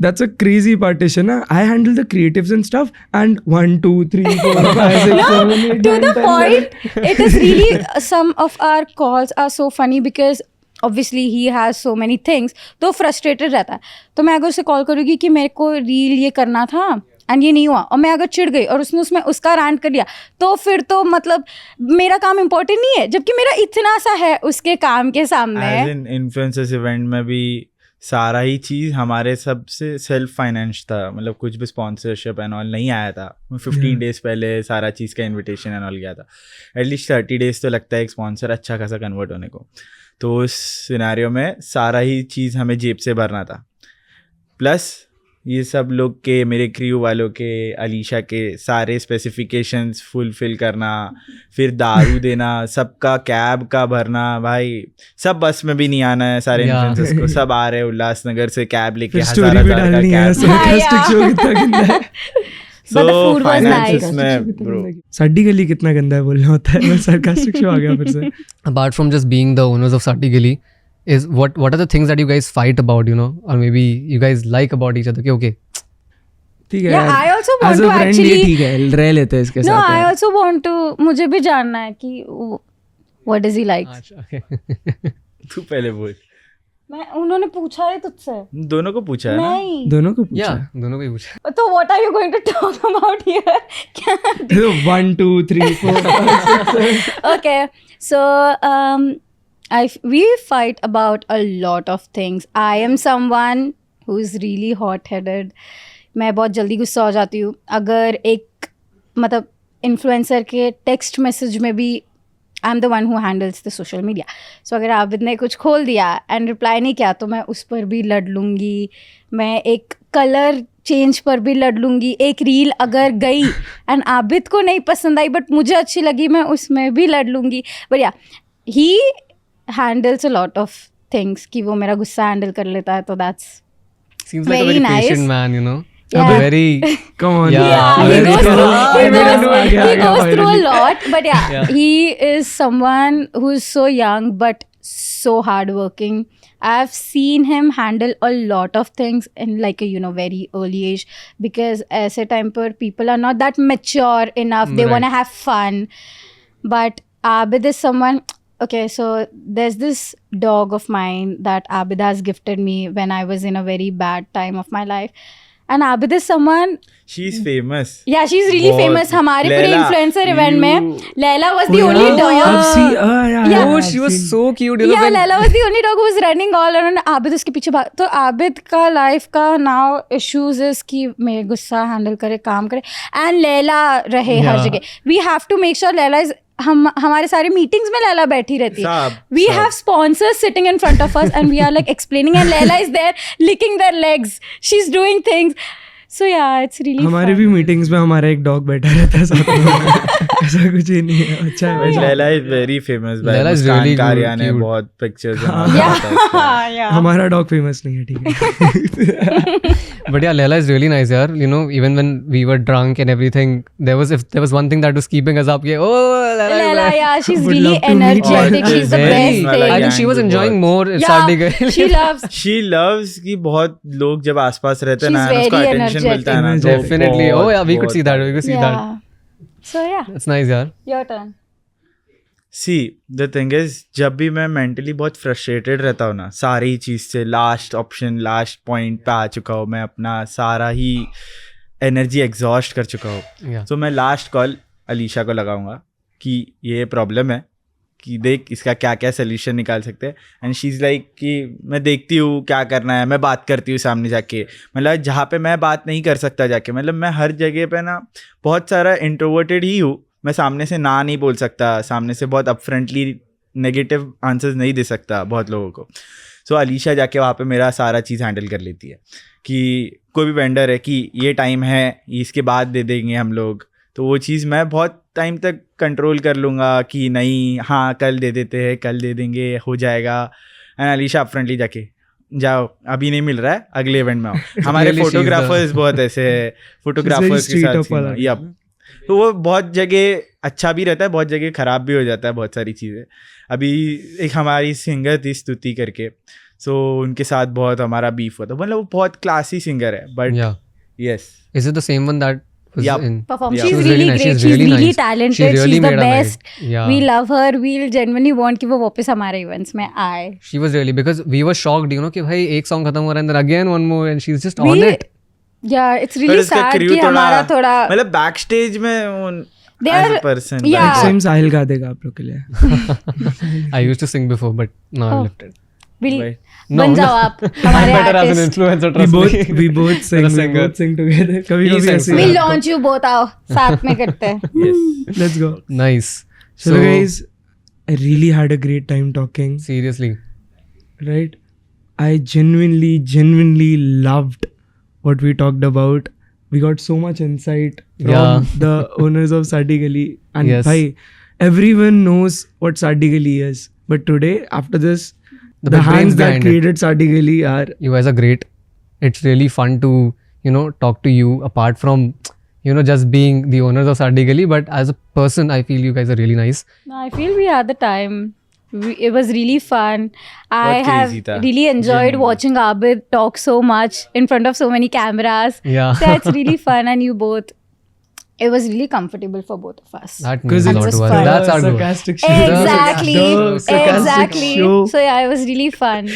that's a crazy partition. I handle the creatives and stuff and 1 2 3 4 5 6 7 8 To 9 the 10 point, it is really some of our calls are so funny because obviously he has so many things. तो frustrated रहता है. तो मैं अगर उसे call करूँगी कि मेरे को रील ये करना था एंड ये नहीं हुआ और मैं अगर चिढ़ गई और उसने उसमें उसका रैंट कर लिया तो फिर तो मतलब मेरा काम इम्पोर्टेंट नहीं है जबकि मेरा इतना सा है उसके काम के सामने. एज इन इन्फ्लुएंसर्स इवेंट में भी सारा ही चीज़ हमारे सबसे सेल्फ फाइनेंस था. मतलब कुछ भी स्पॉन्सरशिप एंड ऑल नहीं आया था. 15 डेज पहले सारा चीज़ का इनविटेशन एंड ऑल गया था. एटलीस्ट 30 डेज तो लगता है एक स्पॉन्सर अच्छा खासा कन्वर्ट होने को. तो उस सिनेरियो में सारा ही चीज़ हमें जेब से भरना था. प्लस ये सब लोग के, मेरे क्रू वालों के, अलीशा के सारे स्पेसिफिकेशंस फुलफिल करना, फिर दारू देना, सबका कैब का भरना. भाई सब बस में भी नहीं आना है सारे Yeah. इन्फ्लुएंसर्स को. सब आ रहे हैं उल्लासनगर से कैब लेके, फिर 1000 स्टोरी भी का डालनी है. कैब. sarcastic show कितना गंदा है. But the food was finances nice. में ब्रो साडी गली कितना गंदा है बोलना होता है. मैं sarcastic show आ गया फिर से. Apart from just being the owners of Sati Gili, is what are the things that you guys fight about, or maybe you guys like about each other? Okay. ठीक है Yeah, यार. I also want As a to friend actually- ये ठीक है, रह लेते हैं इसके No, साथ I यार. also want to. मुझे भी जानना है कि what does he like. Okay. तू पहले बोल. मैं उन्होंने पूछा है तुझसे. दोनों को पूछा है ना. नहीं. दोनों को पूछा. Yeah, दोनों को ही पूछा. तो what are you going to talk about here? क्या? 1 2 3 4 5 6 7. Okay, so we fight about a lot of things. I am someone who is really hot-headed. मैं बहुत जल्दी गुस्सा हो जाती हूँ. अगर एक मतलब इन्फ्लुएंसर के टेक्स्ट मैसेज में भी I am the one who handles the social media. So अगर आबिद ने कुछ खोल दिया एंड रिप्लाई नहीं किया तो मैं उस पर भी लड़ लूँगी. मैं एक कलर चेंज पर भी लड़ लूँगी. एक रील अगर गई एंड आबिद को नहीं पसंद आई बट मुझे अच्छी लगी मैं उसमें भी लड़ लूँगी. बट या ही handles a lot of things कि वो मेरा गुस्सा हैंडल कर लेता है. तो that's Seems like a Very very nice. patient man, Yeah. Very. Come on. Yeah. he Very goes cool. through a lot, but yeah, Yeah. he is someone who is so young but so hardworking. I've seen him handle a lot of things in like a very early age because ऐसे time पर people are not that mature enough. They Right. want to have fun, but Abid is someone. Okay, so there's this dog of mine that Abid has gifted me when I was in a very bad time of my life. And Abid is someone. She's famous. Yeah, she's really बहुत. famous. हमारे पूरे Leila, influencer event में you- Leila was Oh, the only yeah. dog. I've seen- yeah, Yeah. Oh, I've she was seen. so cute. Yeah, when- Leila was the only dog who was running all around. Abid उसके पीछे भाग. तो आबिद का life का now issues is कि मेरे गुस्सा handle करे, काम करे, and Leila रहे हर Yeah. जगह. We have to make sure Leila is हम हमारे सारे मीटिंग्स में लैला बैठी रहती है. सब, We सब. have sponsors sitting in front of us and we are like explaining and Laila is there licking their legs. She's doing things. So yeah, it's really हमारे fun. भी मीटिंग्स में हमारा एक डॉग बैठा रहता है साथ में. ऐसा कुछ ही नहीं है. अच्छा है वैसे. Laila is very famous. Laila is really कारिया ने cute. बहुत पिक्चर्स Yeah. हमारा डॉग फेमस नहीं है, ठीक है. But yeah, Laila is really nice, yaar. You know, even when we were drunk and everything, if there was one thing that was keeping us up, oh, Laila, yeah, she's Would really love to meet energetic. Laila. She's the Very. best Laila, thing. I think she was Yeah, enjoying बहुत. more Yeah, Saadi Girl. she loves. She loves कि बहुत लोग जब आसपास रहते हैं ना, She's उसको very अटेंशन मिलता है ना, तो energetic. Definitely. Oh बहुत- yeah, we could बहुत- see that. We could see that. Yeah. So yeah, That's nice, yaar. your turn. See the thing is, जब भी मैं मेंटली बहुत फ्रस्ट्रेटेड रहता हूँ ना, सारी चीज़ से लास्ट ऑप्शन, लास्ट पॉइंट पे आ चुका हूँ, मैं अपना सारा ही एनर्जी एग्जॉस्ट कर चुका हूँ, Yeah. तो मैं लास्ट कॉल अलीशा को लगाऊंगा कि ये प्रॉब्लम है, कि देख इसका क्या क्या सोल्यूशन निकाल सकते हैं. एंड शी इज़ लाइक कि मैं देखती हूँ क्या करना है, मैं बात करती हूँ सामने जाके. मतलब जहाँ पे मैं बात नहीं कर सकता जाके, मतलब मैं हर जगह पे ना बहुत सारा इंट्रोवर्टेड ही हूँ, मैं सामने से ना नहीं बोल सकता, सामने से बहुत अपफ्रंटली नेगेटिव आंसर्स नहीं दे सकता बहुत लोगों को. सो अलीशा जाके वहाँ पे मेरा सारा चीज़ हैंडल कर लेती है कि कोई भी वेंडर है कि ये टाइम है, इसके बाद दे देंगे हम लोग, तो वो चीज़ मैं बहुत टाइम तक कंट्रोल कर लूँगा कि नहीं, हाँ कल दे देते हैं, कल दे देंगे, हो जाएगा. एंड अलीशा अपफ्रंटली जाके जाओ, अभी नहीं मिल रहा है, अगले इवेंट में आओ. हमारे Clearly she's फोटोग्राफर्स बहुत ऐसे फोटोग्राफर्स के straight साथ up वाला. scene, yep. तो वो बहुत जगह अच्छा भी रहता है, बहुत जगह ख़राब भी हो जाता है, बहुत सारी चीज़ें. अभी एक हमारी सिंगर थी स्तुति करके, सो उनके साथ बहुत हमारा बीफ हुआ था. मतलब वो बहुत क्लासी सिंगर है, but Yeah. Yes, Is it the same one that was Yup. in? Perform. Yeah. She's She was really nice. great. She's She's really really nice. talented. She really She's the made a night. best. Yeah. We love her. We'll genuinely want कि वो वापस हमारे events में आए. She was really, because we were shocked, you know, कि भाई एक song खत्म हो रहा है and then again one more and she's just on We- it. Yeah, it's really sad कि हमारा थोड़ा मतलब बैक स्टेज में They as are- a person, yeah. Next time Sahil गा देगा आप लोग के लिए. I used to sing before, but now I Oh. left it. will Right. No, बन जाओ no. आप I'm हमारे better as an artist. influencer, we trust both me. we both sing, As a we singer. both sing together. कभी He कभी sings ऐसे. We launch you both आओ साथ में करते हैं. Yes. Let's go. Nice. So guys, I really had a great time talking. Seriously. Right? I genuinely loved what we talked about. We got so much insight from Yeah. the owners of Sadi Gali. And Yes. bhai, everyone knows what Sadi Gali is. But today, after this, The the big brains hands that behind it. created Sadi Gali are You guys are great. It's really fun to, you know, talk to you apart from, you know, just being the owners of Sadi Gali. But as a person, I feel you guys are really nice. I feel we had the time. It was really fun. I बहुत have crazy था. really enjoyed Genuinely. watching Abid talk so much in front of so many cameras. Yeah. So it's really fun, and you both. It was really comfortable for both of us. That because means a lot it's to us. fun. That's our goal. sarcastic show. Exactly. The sarcastic Exactly. show. So yeah, it was really fun.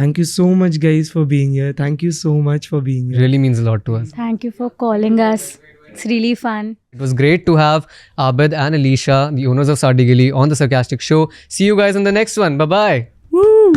Thank you so much, guys, for being here. Thank you so much for being here. Really means a lot to us. Thank you for calling us. It's really fun. It was great to have Abid and Alicia, the owners of Sadi Gali, on the Sarcastic Show. See you guys in the next one. Bye bye. Woo!